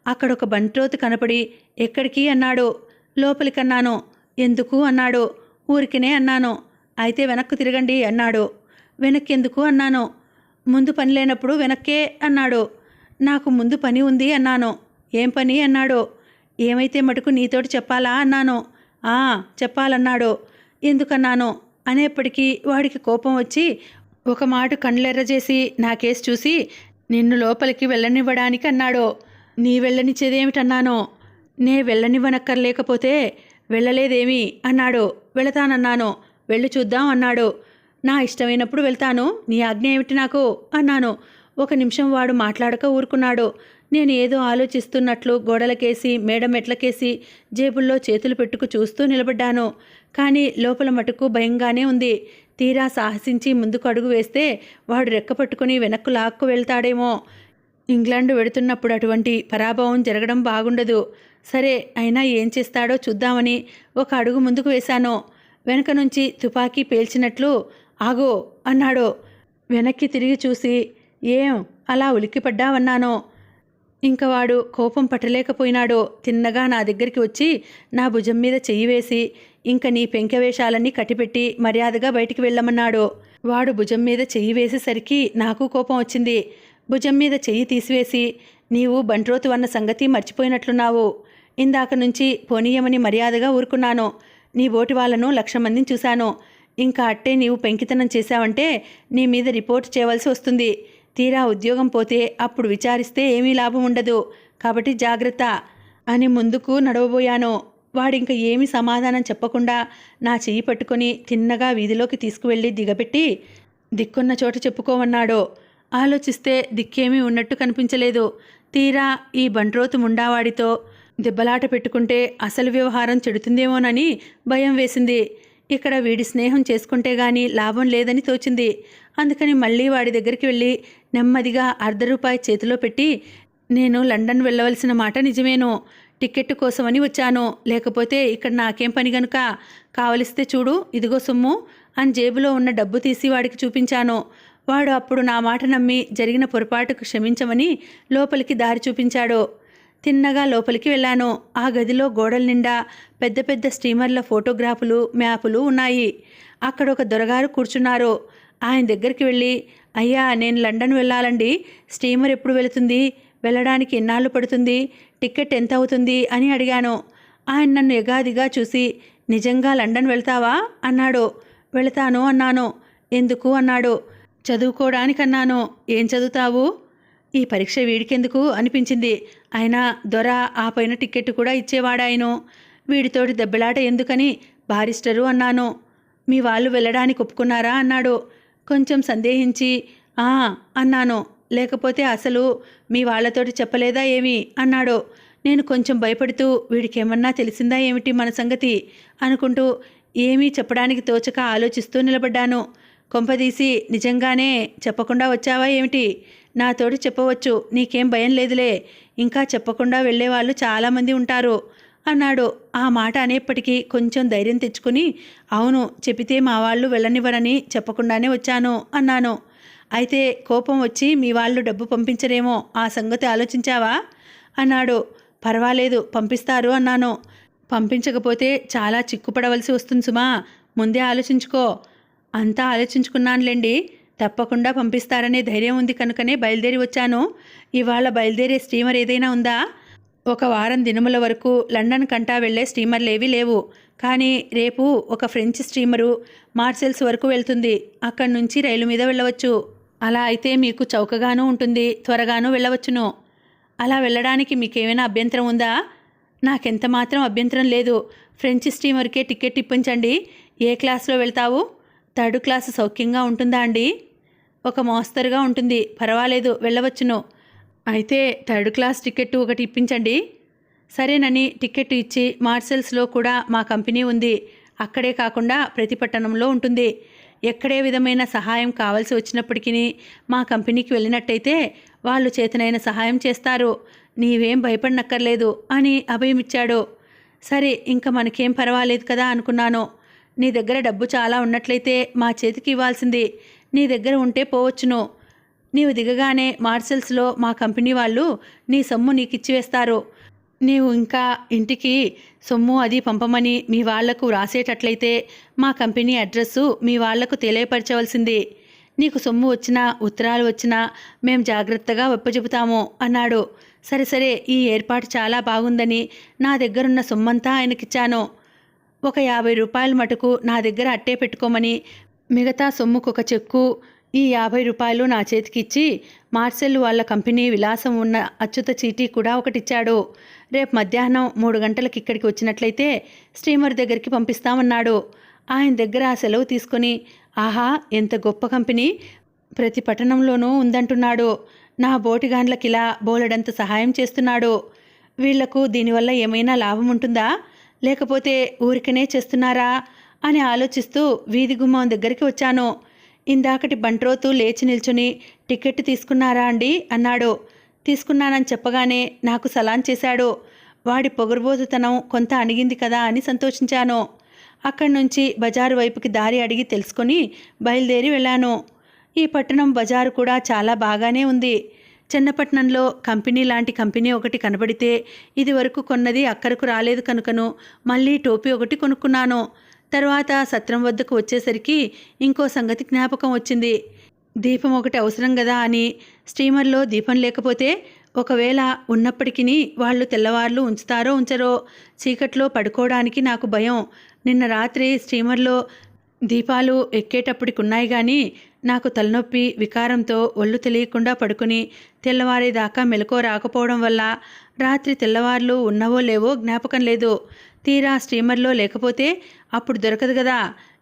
అక్కడొక బంట్రోతు కనపడి ఎక్కడికి అన్నాడు. లోపలికన్నాను. ఎందుకు అన్నాడు. ఊరికినే అన్నాను. అయితే వెనక్కు తిరగండి అన్నాడు. వెనక్కెందుకు అన్నాను. ముందు పని లేనప్పుడు వెనక్కే అన్నాడు. నాకు ముందు పని ఉంది అన్నాను. ఏం పని అన్నాడు. ఏమైతే మటుకు నీతోటి చెప్పాలా అన్నాను. చెప్పాలన్నాడు. ఎందుకన్నాను. అనేప్పటికీ వాడికి కోపం వచ్చి ఒక మాట కండ్లెర్రజేసి నా కేసు చూసి నిన్ను లోపలికి వెళ్ళనివ్వడానికి అన్నాడు. నీ వెళ్ళనిచ్చేదేమిటన్నాను. నే వెళ్ళనివ్వనక్కర్లేకపోతే వెళ్ళలేదేమి అన్నాడు. వెళతానన్నాను. వెళ్ళి చూద్దాం అన్నాడు. నా ఇష్టమైనప్పుడు వెళ్తాను, నీ ఆజ్ఞ ఏమిటి నాకు అన్నాను. ఒక నిమిషం వాడు మాట్లాడక ఊరుకున్నాడు. నేను ఏదో ఆలోచిస్తున్నట్లు గోడలకేసి మేడ మెట్లకేసి జేబుల్లో చేతులు పెట్టుకు చూస్తూ నిలబడ్డాను. కానీ లోపల మటుకు భయంగానే ఉంది. తీరా సాహసించి ముందుకు అడుగు వేస్తే వాడు రెక్క పట్టుకుని వెనక్కు లాక్కు వెళ్తాడేమో. ఇంగ్లాండ్ వెడుతున్నప్పుడు అటువంటి పరాభవం జరగడం బాగుండదు. సరే అయినా ఏం చేస్తాడో చూద్దామని ఒక అడుగు ముందుకు వేశాను. వెనక నుంచి తుపాకీ పేల్చినట్లు ఆగో అన్నాడు. వెనక్కి తిరిగి చూసి ఏం అలా ఉలిక్కిపడ్డావన్నాను. ఇంక వాడు కోపం పట్టలేకపోయినాడు. తిన్నగా నా దగ్గరికి వచ్చి నా భుజం మీద చెయ్యి వేసి ఇంక నీ పెంకెవేషాలన్నీ కట్టిపెట్టి మర్యాదగా బయటికి వెళ్ళమన్నాడు. వాడు భుజం మీద చెయ్యి వేసేసరికి నాకు కోపం వచ్చింది. భుజం మీద చెయ్యి తీసివేసి నీవు బంట్రోతు అన్న సంగతి మర్చిపోయినట్లున్నావు. ఇందాక నుంచి పోనీయమని మర్యాదగా ఊరుకున్నాను. నీ బోటి వాళ్ళను 1,00,000 మందిని చూశాను. ఇంకా అట్టే నీవు పెంకితనం చేశావంటే నీ మీద రిపోర్ట్ చేయవలసి వస్తుంది. తీరా ఉద్యోగం పోతే అప్పుడు విచారిస్తే ఏమీ లాభం ఉండదు. కాబట్టి జాగ్రత్త అని ముందుకు నడవబోయాను. వాడింక ఏమీ సమాధానం చెప్పకుండా నా చెయ్యి పట్టుకొని తిన్నగా వీధిలోకి తీసుకువెళ్ళి దిగబెట్టి దిక్కున్న చోట చెప్పుకోమన్నాడు. ఆలోచిస్తే దిక్కేమీ ఉన్నట్టు కనిపించలేదు. తీరా ఈ బంట్రోతు ముండావాడితో దెబ్బలాట పెట్టుకుంటే అసలు వ్యవహారం చెడుతుందేమోనని భయం వేసింది. ఇక్కడ వీడి స్నేహం చేసుకుంటే గానీ లాభం లేదని తోచింది. అందుకని మళ్ళీ వాడి దగ్గరికి వెళ్ళి నెమ్మదిగా ₹1/2 చేతిలో పెట్టి నేను లండన్ వెళ్ళవలసిన మాట నిజమేను. టికెట్ కోసమని వచ్చాను. లేకపోతే ఇక్కడ నాకేం పని గనుక. కావలిస్తే చూడు ఇదిగో సొమ్ము అని జేబులో ఉన్న డబ్బు తీసి వాడికి చూపించాను. వాడు అప్పుడు నా మాట నమ్మి జరిగిన పొరపాటుకు క్షమించమని లోపలికి దారి చూపించాడు. తిన్నగా లోపలికి వెళ్ళాను. ఆ గదిలో గోడల నిండా పెద్ద పెద్ద స్టీమర్ల ఫోటోగ్రాఫులు మ్యాపులు ఉన్నాయి. అక్కడ ఒక దొరగారు కూర్చున్నారు. ఆయన దగ్గరికి వెళ్ళి అయ్యా నేను లండన్ వెళ్ళాలండి. స్టీమర్ ఎప్పుడు వెళుతుంది, వెళ్ళడానికి ఎన్నాళ్ళు పడుతుంది, టికెట్ ఎంత అవుతుంది అని అడిగాను. ఆయన నన్ను ఎగాదిగా చూసి నిజంగా లండన్ వెళ్తావా అన్నాడు. వెళతాను అన్నాను. ఎందుకు అన్నాడు. చదువుకోవడానికన్నాను. ఏం చదువుతావు. ఈ పరీక్ష వీడికెందుకు అనిపించింది. అయినా దొర ఆ పైన టికెట్ కూడా ఇచ్చేవాడాయను. వీడితోటి దెబ్బలాట ఎందుకని బారిస్టరు అన్నాను. మీ వాళ్ళు వెళ్ళడానికి ఒప్పుకున్నారా అన్నాడు. కొంచెం సందేహించి అన్నాను. లేకపోతే అసలు మీ వాళ్ళతోటి చెప్పలేదా ఏమి అన్నాడు. నేను కొంచెం భయపడుతూ వీడికేమన్నా తెలిసిందా ఏమిటి మన సంగతి అనుకుంటూ ఏమీ చెప్పడానికి తోచక ఆలోచిస్తూ నిలబడ్డాను. కొంపదీసి నిజంగానే చెప్పకుండా వచ్చావా ఏమిటి. నాతోటి చెప్పవచ్చు, నీకేం భయం లేదులే. ఇంకా చెప్పకుండా వెళ్ళేవాళ్ళు చాలామంది ఉంటారు అన్నాడు. ఆ మాట అనేప్పటికీ కొంచెం ధైర్యం తెచ్చుకుని అవును చెబితే మా వాళ్ళు వెళ్ళనివ్వరని చెప్పకుండానే వచ్చాను అన్నాను. అయితే కోపం వచ్చి మీ వాళ్ళు డబ్బు పంపించరేమో, ఆ సంగతి ఆలోచించావా అన్నాడు. పర్వాలేదు పంపిస్తారు అన్నాను. పంపించకపోతే చాలా చిక్కుపడవలసి వస్తుంది సుమా, ముందే ఆలోచించుకో. అంతా ఆలోచించుకున్నానులేండి. తప్పకుండా పంపిస్తారనే ధైర్యం ఉంది కనుకనే బయలుదేరి వచ్చాను. ఇవాళ బయలుదేరే స్టీమర్ ఏదైనా ఉందా. 1 వారం దినముల వరకు లండన్ కంటా వెళ్లే స్టీమర్లేవీ లేవు. కానీ రేపు ఒక ఫ్రెంచ్ స్టీమరు మార్సెల్స్ వరకు వెళ్తుంది. అక్కడి నుంచి రైలు మీద వెళ్ళవచ్చు. అలా అయితే మీకు చౌకగానూ ఉంటుంది, త్వరగానూ వెళ్ళవచ్చును. అలా వెళ్ళడానికి మీకేమైనా అభ్యంతరం ఉందా. నాకెంత మాత్రం అభ్యంతరం లేదు. ఫ్రెంచ్ స్టీమర్కే టికెట్ ఇప్పించండి. ఏ క్లాస్లో వెళ్తావు. 3rd క్లాసు సౌఖ్యంగా ఉంటుందా అండి. ఒక మోస్తరుగా ఉంటుంది, పర్వాలేదు వెళ్ళవచ్చును. అయితే థర్డ్ క్లాస్ టికెట్ ఒకటి ఇప్పించండి. సరేనని టికెట్ ఇచ్చి మార్సెల్స్లో కూడా మా కంపెనీ ఉంది. అక్కడే కాకుండా ప్రతి పట్టణంలో ఉంటుంది. ఎక్కడే విధమైన సహాయం కావాల్సి వచ్చినప్పటికీ మా కంపెనీకి వెళ్ళినట్టయితే వాళ్ళు చేతనైన సహాయం చేస్తారు. నీవేం భయపడనక్కర్లేదు అని అభయమిచ్చాడు. సరే ఇంకా మనకేం పర్వాలేదు కదా అనుకున్నాను. నీ దగ్గర డబ్బు చాలా ఉన్నట్లయితే మా చేతికి ఇవ్వాల్సింది. నీ దగ్గర ఉంటే పోవచ్చును. నీవు దిగగానే మార్సెల్స్లో మా కంపెనీ వాళ్ళు నీ సొమ్ము నీకు ఇచ్చివేస్తారు. నీవు ఇంకా ఇంటికి సొమ్ము అది పంపమని మీ వాళ్లకు వ్రాసేటట్లయితే మా కంపెనీ అడ్రస్సు మీ వాళ్లకు తెలియపరచవలసింది. నీకు సొమ్ము వచ్చినా ఉత్తరాలు వచ్చినా మేం జాగ్రత్తగా ఒప్పచెబుతాము అన్నాడు. సరే సరే, ఈ ఏర్పాటు చాలా బాగుందని నా దగ్గరున్న సొమ్మంతా ఆయనకిచ్చాను. ఒక 50 రూపాయల మటుకు నా దగ్గర అట్టే పెట్టుకోమని, మిగతా సొమ్ముకొక చెక్కు, ఈ 50 రూపాయలు నా చేతికిచ్చి మార్సెల్ వాళ్ళ కంపెనీ విలాసం ఉన్న అచ్యుత చీటీ కూడా ఒకటిచ్చాడు. రేపు మధ్యాహ్నం 3 గంటలకు ఇక్కడికి వచ్చినట్లయితే స్టీమర్ దగ్గరికి పంపిస్తామన్నాడు. ఆయన దగ్గర ఆ సెలవు తీసుకొని, ఆహా ఎంత గొప్ప కంపెనీ, ప్రతి పట్టణంలోనూ ఉందంటున్నాడు. నా బోటిగాండ్లకిలా బోలెడంత సహాయం చేస్తున్నాడు. వీళ్లకు దీనివల్ల ఏమైనా లాభం ఉంటుందా, లేకపోతే ఊరికనే చేస్తున్నారా అని ఆలోచిస్తూ వీధి గుమ్మం దగ్గరికి వచ్చాను. ఇందాకటి బంట్రోతు లేచి నిల్చుని, టికెట్ తీసుకున్నారా అండి అన్నాడు. తీసుకున్నానని చెప్పగానే నాకు సలాం చేశాడు. వాడి పొగరుబోతుతనం కొంత అణిగింది కదా అని సంతోషించాను. అక్కడి నుంచి బజారు వైపుకి దారి అడిగి తెలుసుకొని బయలుదేరి వెళ్ళాను. ఈ పట్టణం బజారు కూడా చాలా బాగానే ఉంది. చిన్నపట్నంలో కంపెనీ లాంటి కంపెనీ ఒకటి కనబడితే ఇది వరకు కొన్నది అక్కరకు రాలేదు కనుకను మళ్ళీ టోపీ ఒకటి కొనుక్కున్నాను. తర్వాత సత్రం వద్దకు వచ్చేసరికి ఇంకో సంగతి జ్ఞాపకం వచ్చింది. దీపం ఒకటి అవసరం కదా అని. స్టీమర్లో దీపం లేకపోతే ఒకవేళ ఉన్నప్పటికీ వాళ్ళు తెల్లవార్లు ఉంచుతారో ఉంచరో. చీకట్లో పడుకోవడానికి నాకు భయం. నిన్న రాత్రి స్టీమర్లో దీపాలు ఎక్కేటప్పటికున్నాయి కానీ నాకు తలనొప్పి వికారంతో ఒళ్ళు తెలియకుండా పడుకుని తెల్లవారేదాకా మెలకువ రాకపోవడం వల్ల రాత్రి తెల్లవార్లు ఉన్నవో లేవో జ్ఞాపకం లేదు. తీరా స్టీమర్లో లేకపోతే అప్పుడు దొరకదు కదా.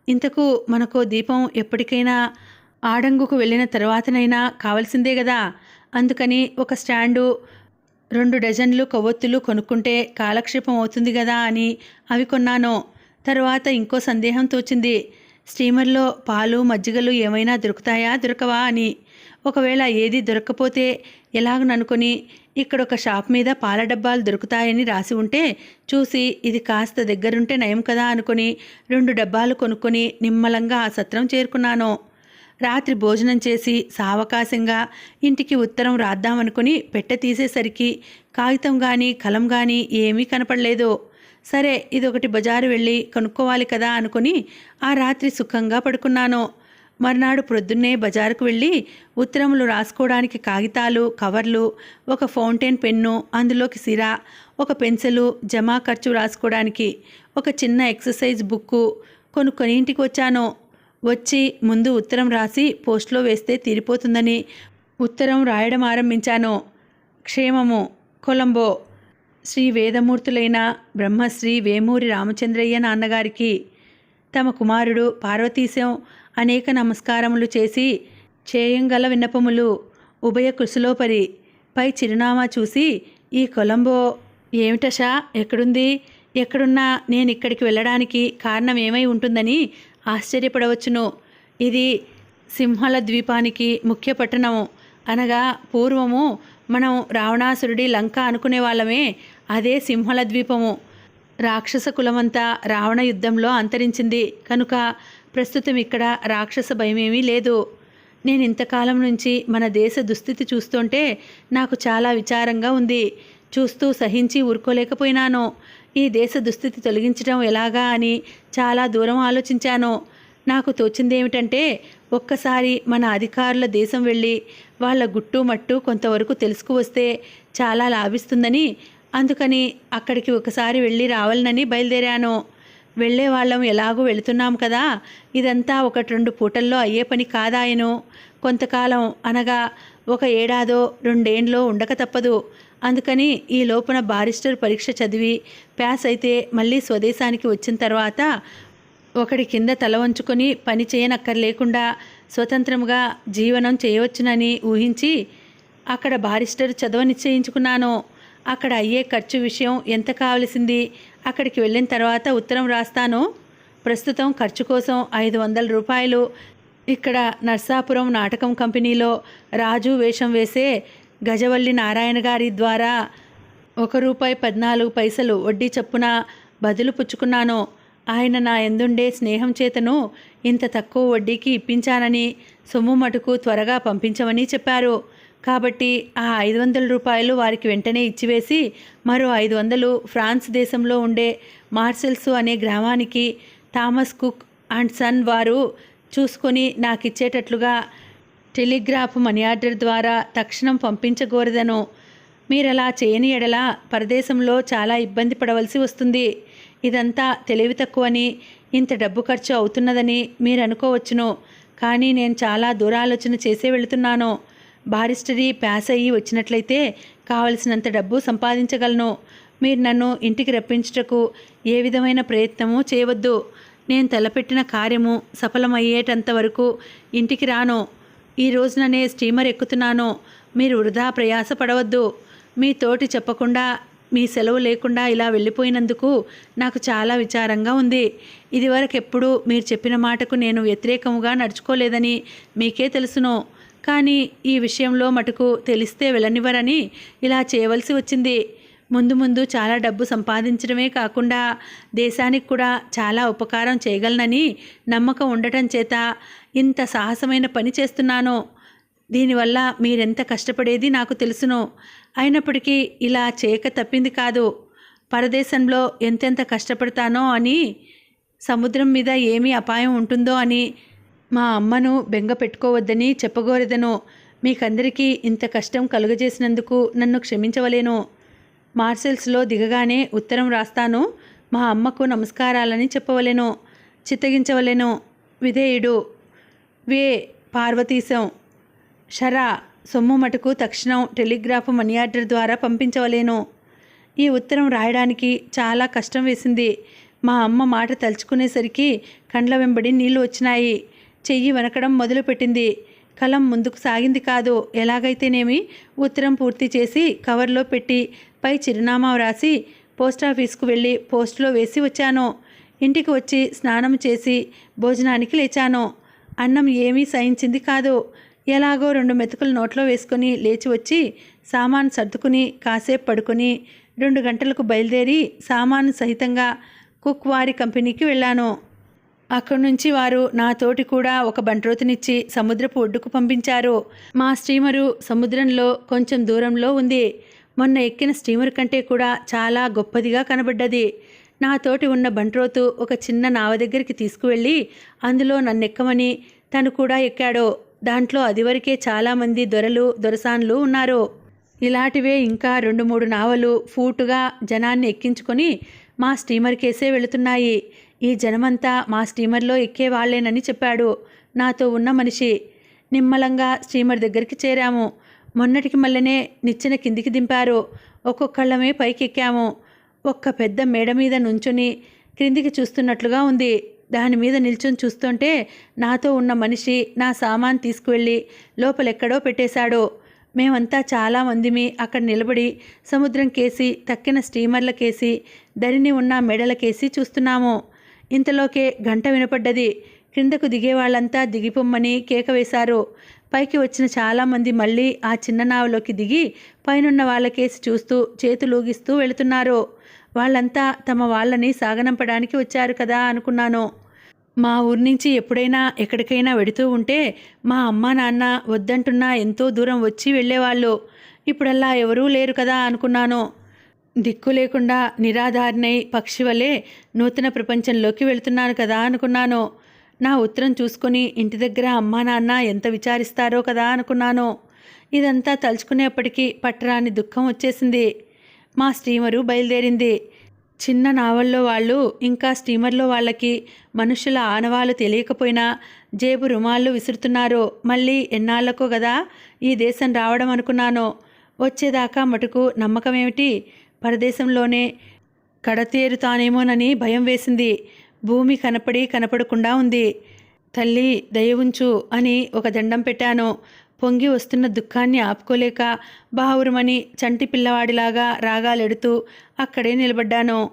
ఇంతకు మనకో దీపం ఎప్పటికైనా ఆడంగుకు వెళ్ళిన తర్వాతనైనా కావాల్సిందే కదా. అందుకని ఒక స్టాండు 2 డజన్లు కొవ్వొత్తులు కొనుక్కుంటే కాలక్షేపం అవుతుంది కదా అని అవి కొన్నాను. తర్వాత ఇంకో సందేహం తోచింది. స్టీమర్లో పాలు మజ్జిగలు ఏమైనా దొరుకుతాయా దొరకవా అని. ఒకవేళ ఏది దొరక్కపోతే ఎలాగననుకొని ఇక్కడొక షాప్ మీద పాల డబ్బాలు దొరుకుతాయని రాసి ఉంటే చూసి ఇది కాస్త దగ్గరుంటే నయం కదా అనుకొని 2 డబ్బాలు కొనుక్కొని నిమ్మలంగా ఆ సత్రం చేరుకున్నాను. రాత్రి భోజనం చేసి సావకాశంగా ఇంటికి ఉత్తరం రాద్దామనుకుని పెట్టె తీసేసరికి కాగితం కానీ కలం కానీ ఏమీ కనపడలేదు. సరే ఇదొకటి బజారు వెళ్ళి కొనుక్కోవాలి కదా అనుకుని ఆ రాత్రి సుఖంగా పడుకున్నాను. మర్నాడు ప్రొద్దున్నే బజారుకు వెళ్ళి ఉత్తరములు రాసుకోవడానికి కాగితాలు, కవర్లు, ఒక ఫౌంటైన్ పెన్ను, అందులోకి సిరా, ఒక పెన్సిలు, జమా ఖర్చు రాసుకోవడానికి ఒక చిన్న ఎక్సర్సైజ్ బుక్కు కొనుక్కొని ఇంటికి వచ్చాను. వచ్చి ముందు ఉత్తరం రాసి పోస్ట్లో వేస్తే తీరిపోతుందని ఉత్తరం రాయడం ఆరంభించాను. క్షేమము, కొలంబో. శ్రీ వేదమూర్తులైన బ్రహ్మశ్రీ వేమూరి రామచంద్రయ్య నాన్నగారికి తమ కుమారుడు పార్వతీశం అనేక నమస్కారములు చేసి చేయంగల విన్నపములు ఉభయ కృషిలోపరి. పై చిరునామా చూసి ఈ కొలంబో ఏమిటషా, ఎక్కడుంది, ఎక్కడున్నా నేను ఇక్కడికి వెళ్ళడానికి కారణం ఏమై ఉంటుందని ఆశ్చర్యపడవచ్చును. ఇది సింహళ ద్వీపానికి ముఖ్య పట్టణము. అనగా పూర్వము మనం రావణాసురుడి లంక అనుకునే వాళ్ళమే. అదే సింహళ ద్వీపము. రాక్షస కులమంతా రావణ యుద్ధంలో అంతరించింది కనుక ప్రస్తుతం ఇక్కడ రాక్షస భయమేమీ లేదు. నేను ఇంతకాలం నుంచి మన దేశ దుస్థితి చూస్తుంటే నాకు చాలా విచారంగా ఉంది. చూస్తూ సహించి ఊరుకోలేకపోయినాను. ఈ దేశ దుస్థితి తొలగించడం ఎలాగా అని చాలా దూరం ఆలోచించాను. నాకు తోచిందేమిటంటే ఒక్కసారి మన అధికారుల దేశం వెళ్ళి వాళ్ళ గుట్టు మట్టు కొంతవరకు తెలుసుకువస్తే చాలా లాభిస్తుందని, అందుకని అక్కడికి ఒకసారి వెళ్ళి రావాలనని బయలుదేరాను. వెళ్ళే వాళ్ళం ఎలాగూ వెళుతున్నాం కదా, ఇదంతా 1-2 పూటల్లో అయ్యే పని కాదాయను. కొంతకాలం అనగా 1 ఏడాదో 2 ఏండ్లో ఉండక తప్పదు. అందుకని ఈ లోపున బారిస్టర్ పరీక్ష చదివి పాస్ అయితే మళ్ళీ స్వదేశానికి వచ్చిన తర్వాత ఒకడి కింద తల వంచుకొని పని చేయనక్కర్లేకుండా స్వతంత్రంగా జీవనం చేయవచ్చునని ఊహించి అక్కడ బారిస్టర్ చదువు నిశ్చయించుకున్నాను. అక్కడ అయ్యే ఖర్చు విషయం ఎంత కావలసింది, అక్కడికి వెళ్ళిన తర్వాత ఉత్తరం రాస్తాను. ప్రస్తుతం ఖర్చు కోసం 500 రూపాయలు ఇక్కడ నర్సాపురం నాటకం కంపెనీలో రాజు వేషం వేసే గజవల్లి నారాయణ గారి ద్వారా ₹1.14 వడ్డీ చప్పున బదులు పుచ్చుకున్నాను. ఆయన నా ఎందుండే స్నేహం చేతను ఇంత తక్కువ వడ్డీకి ఇప్పించానని, సొమ్ము మటుకు త్వరగా పంపించమని చెప్పారు. కాబట్టి ఆ 500 రూపాయలు వారికి వెంటనే ఇచ్చివేసి మరో 500 ఫ్రాన్స్ దేశంలో ఉండే మార్సెల్స్ అనే గ్రామానికి థామస్ కుక్ అండ్ సన్ వారు చూసుకొని నాకిచ్చేటట్లుగా టెలిగ్రాఫ్ మనీ ఆర్డర్ ద్వారా తక్షణం పంపించగోరదను. మీరలా చేయని ఎడల పరదేశంలో చాలా ఇబ్బంది పడవలసి వస్తుంది. ఇదంతా తెలివి తక్కువని, ఇంత డబ్బు ఖర్చు అవుతున్నదని మీరు అనుకోవచ్చును. కానీ నేను చాలా దూరాలోచన చేసే వెళుతున్నాను. బారిస్టరీ పాస్ అయ్యి వచ్చినట్లయితే కావలసినంత డబ్బు సంపాదించగలను. మీరు నన్ను ఇంటికి రప్పించుటకు ఏ విధమైన ప్రయత్నము చేయవద్దు. నేను తలపెట్టిన కార్యము సఫలమయ్యేటంత వరకు ఇంటికి రాను. ఈ రోజుననే స్టీమర్ ఎక్కుతున్నాను. మీరు వృధా ప్రయాస పడవద్దు. మీ తోటి చెప్పకుండా, మీ సెలవు లేకుండా ఇలా వెళ్ళిపోయినందుకు నాకు చాలా విచారంగా ఉంది. ఇదివరకెప్పుడు మీరు చెప్పిన మాటకు నేను వ్యతిరేకముగా నడుచుకోలేదని మీకే తెలుసును. కానీ ఈ విషయంలో మటుకు తెలిస్తే వెళ్ళనివ్వరని ఇలా చేయవలసి వచ్చింది. ముందు ముందు చాలా డబ్బు సంపాదించడమే కాకుండా దేశానికి కూడా చాలా ఉపకారం చేయగలనని నమ్మకం ఉండటం చేత ఇంత సాహసమైన పని చేస్తున్నాను. దీనివల్ల మీరెంత కష్టపడేది నాకు తెలుసును. అయినప్పటికీ ఇలా చేయక తప్పింది కాదు. పరదేశంలో ఎంతెంత కష్టపడతానో అని, సముద్రం మీద ఏమీ అపాయం ఉంటుందో అని మా అమ్మను బెంగ పెట్టుకోవద్దని చెప్పగోరదను. మీకందరికీ ఇంత కష్టం కలుగజేసినందుకు నన్ను క్షమించవలేను. మార్సెల్స్లో దిగగానే ఉత్తరం రాస్తాను. మా అమ్మకు నమస్కారాలని చెప్పవలెను, చిత్తగించవలెను. విధేయుడు వే పార్వతీశం. షరా సొమ్ము మటుకు తక్షణం టెలిగ్రాఫ్ మనీ ఆర్డర్ ద్వారా పంపించవలేను. ఈ ఉత్తరం రాయడానికి చాలా కష్టం వేసింది. మా అమ్మ మాట తలుచుకునేసరికి కండ్ల వెంబడి నీళ్లు వచ్చినాయి. చెయ్యి వనకడం మొదలుపెట్టింది. కలం ముందుకు సాగింది కాదు. ఎలాగైతేనేమి ఉత్తరం పూర్తి చేసి కవర్లో పెట్టి పై చిరునామా వ్రాసి పోస్టాఫీస్కు వెళ్ళి పోస్టులో వేసి వచ్చాను. ఇంటికి వచ్చి స్నానం చేసి భోజనానికి లేచాను. అన్నం ఏమీ సహించింది కాదు. ఎలాగో 2 మెతుకులు నోట్లో వేసుకొని లేచి వచ్చి సామాను సర్దుకుని కాసేపు పడుకొని 2 గంటలకు బయలుదేరి సామాను సహితంగా కుక్ వారి కంపెనీకి వెళ్ళాను. అక్కడి నుంచి వారు నాతోటి కూడా ఒక బంట్రోతునిచ్చి సముద్రపు ఒడ్డుకు పంపించారు. మా స్టీమరు సముద్రంలో కొంచెం దూరంలో ఉంది. మొన్న ఎక్కిన స్టీమర్ కంటే కూడా చాలా గొప్పదిగా కనబడ్డది. నాతోటి ఉన్న బంట్రోతు ఒక చిన్న నావ దగ్గరికి తీసుకువెళ్ళి అందులో నన్నెక్కమని తను కూడా ఎక్కాడు. దాంట్లో అదివరకే చాలామంది దొరలు, దొరసాన్లు ఉన్నారు. ఇలాంటివే ఇంకా 2-3 నావలు ఫూటుగా జనాన్ని ఎక్కించుకొని మా స్టీమర్ కేసే వెళుతున్నాయి. ఈ జనమంతా మా స్టీమర్లో ఎక్కేవాళ్లేనని చెప్పాడు నాతో ఉన్న మనిషి. నిమ్మలంగా స్టీమర్ దగ్గరికి చేరాము. మొన్నటికి మళ్ళనే నిచ్చెన కిందికి దింపారు. ఒక్కొక్కళ్ళమే పైకెక్కాము. ఒక్క పెద్ద మేడ మీద నుంచుని క్రిందికి చూస్తున్నట్లుగా ఉంది. దాని మీద నిల్చొని చూస్తుంటే నాతో ఉన్న మనిషి నా సామాన్ తీసుకువెళ్ళి లోపలెక్కడో పెట్టేశాడు. మేమంతా చాలామందిమి అక్కడ నిలబడి సముద్రం కేసి, తక్కిన స్టీమర్ల కేసి, దరిని ఉన్న మెడల కేసి చూస్తున్నాము. ఇంతలోకే గంట వినపడ్డది. క్రిందకు దిగే వాళ్ళంతా దిగిపోమ్మని కేక వేశారు. పైకి వచ్చిన చాలామంది మళ్ళీ ఆ చిన్న నావలోకి దిగి పైనున్న వాళ్ళకేసి చూస్తూ చేతులూగిస్తూ వెళుతున్నారు. వాళ్ళంతా తమ వాళ్ళని సాగనంపడానికి వచ్చారు కదా అనుకున్నాను. మా ఊరి నుంచి ఎప్పుడైనా ఎక్కడికైనా వెడుతూ ఉంటే మా అమ్మ నాన్న వద్దంటున్నా ఎంతో దూరం వచ్చి వెళ్ళేవాళ్ళు. ఇప్పుడల్లా ఎవరూ లేరు కదా అనుకున్నాను. దిక్కు లేకుండా నిరాధారణై పక్షి వలె నూతన ప్రపంచంలోకి వెళుతున్నాను కదా అనుకున్నాను. నా ఉత్తరం చూసుకొని ఇంటి దగ్గర అమ్మా నాన్న ఎంత విచారిస్తారో కదా అనుకున్నాను. ఇదంతా తలుచుకునేప్పటికీ పట్టరాని దుఃఖం వచ్చేసింది. మా స్టీమరు బయలుదేరింది. చిన్న నావల్లో వాళ్ళు ఇంకా స్టీమర్లో వాళ్ళకి మనుషుల ఆనవాలు తెలియకపోయినా జేబు రుమాళ్ళు విసురుతున్నారు. మళ్ళీ ఎన్నాళ్ళకో కదా ఈ దేశం రావడం అనుకున్నాను. వచ్చేదాకా మటుకు నమ్మకమేమిటి, పరదేశంలోనే కడతేరుతానేమోనని భయం వేసింది. భూమి కనపడకుండా ఉంది. తల్లి దయ ఉంచు అని ఒక దండం పెట్టాను. పొంగి వస్తున్న దుఃఖాన్ని ఆపుకోలేక బావురుమని చంటి పిల్లవాడిలాగా రాగాలెడుతూ అక్కడే నిలబడ్డాను.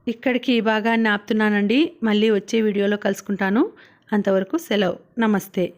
ఇక్కడికి ఈ భాగాన్ని ఆపుతున్నానండి. మళ్ళీ వచ్చే వీడియోలో కలుసుకుంటాను. అంతవరకు సెలవు. నమస్తే.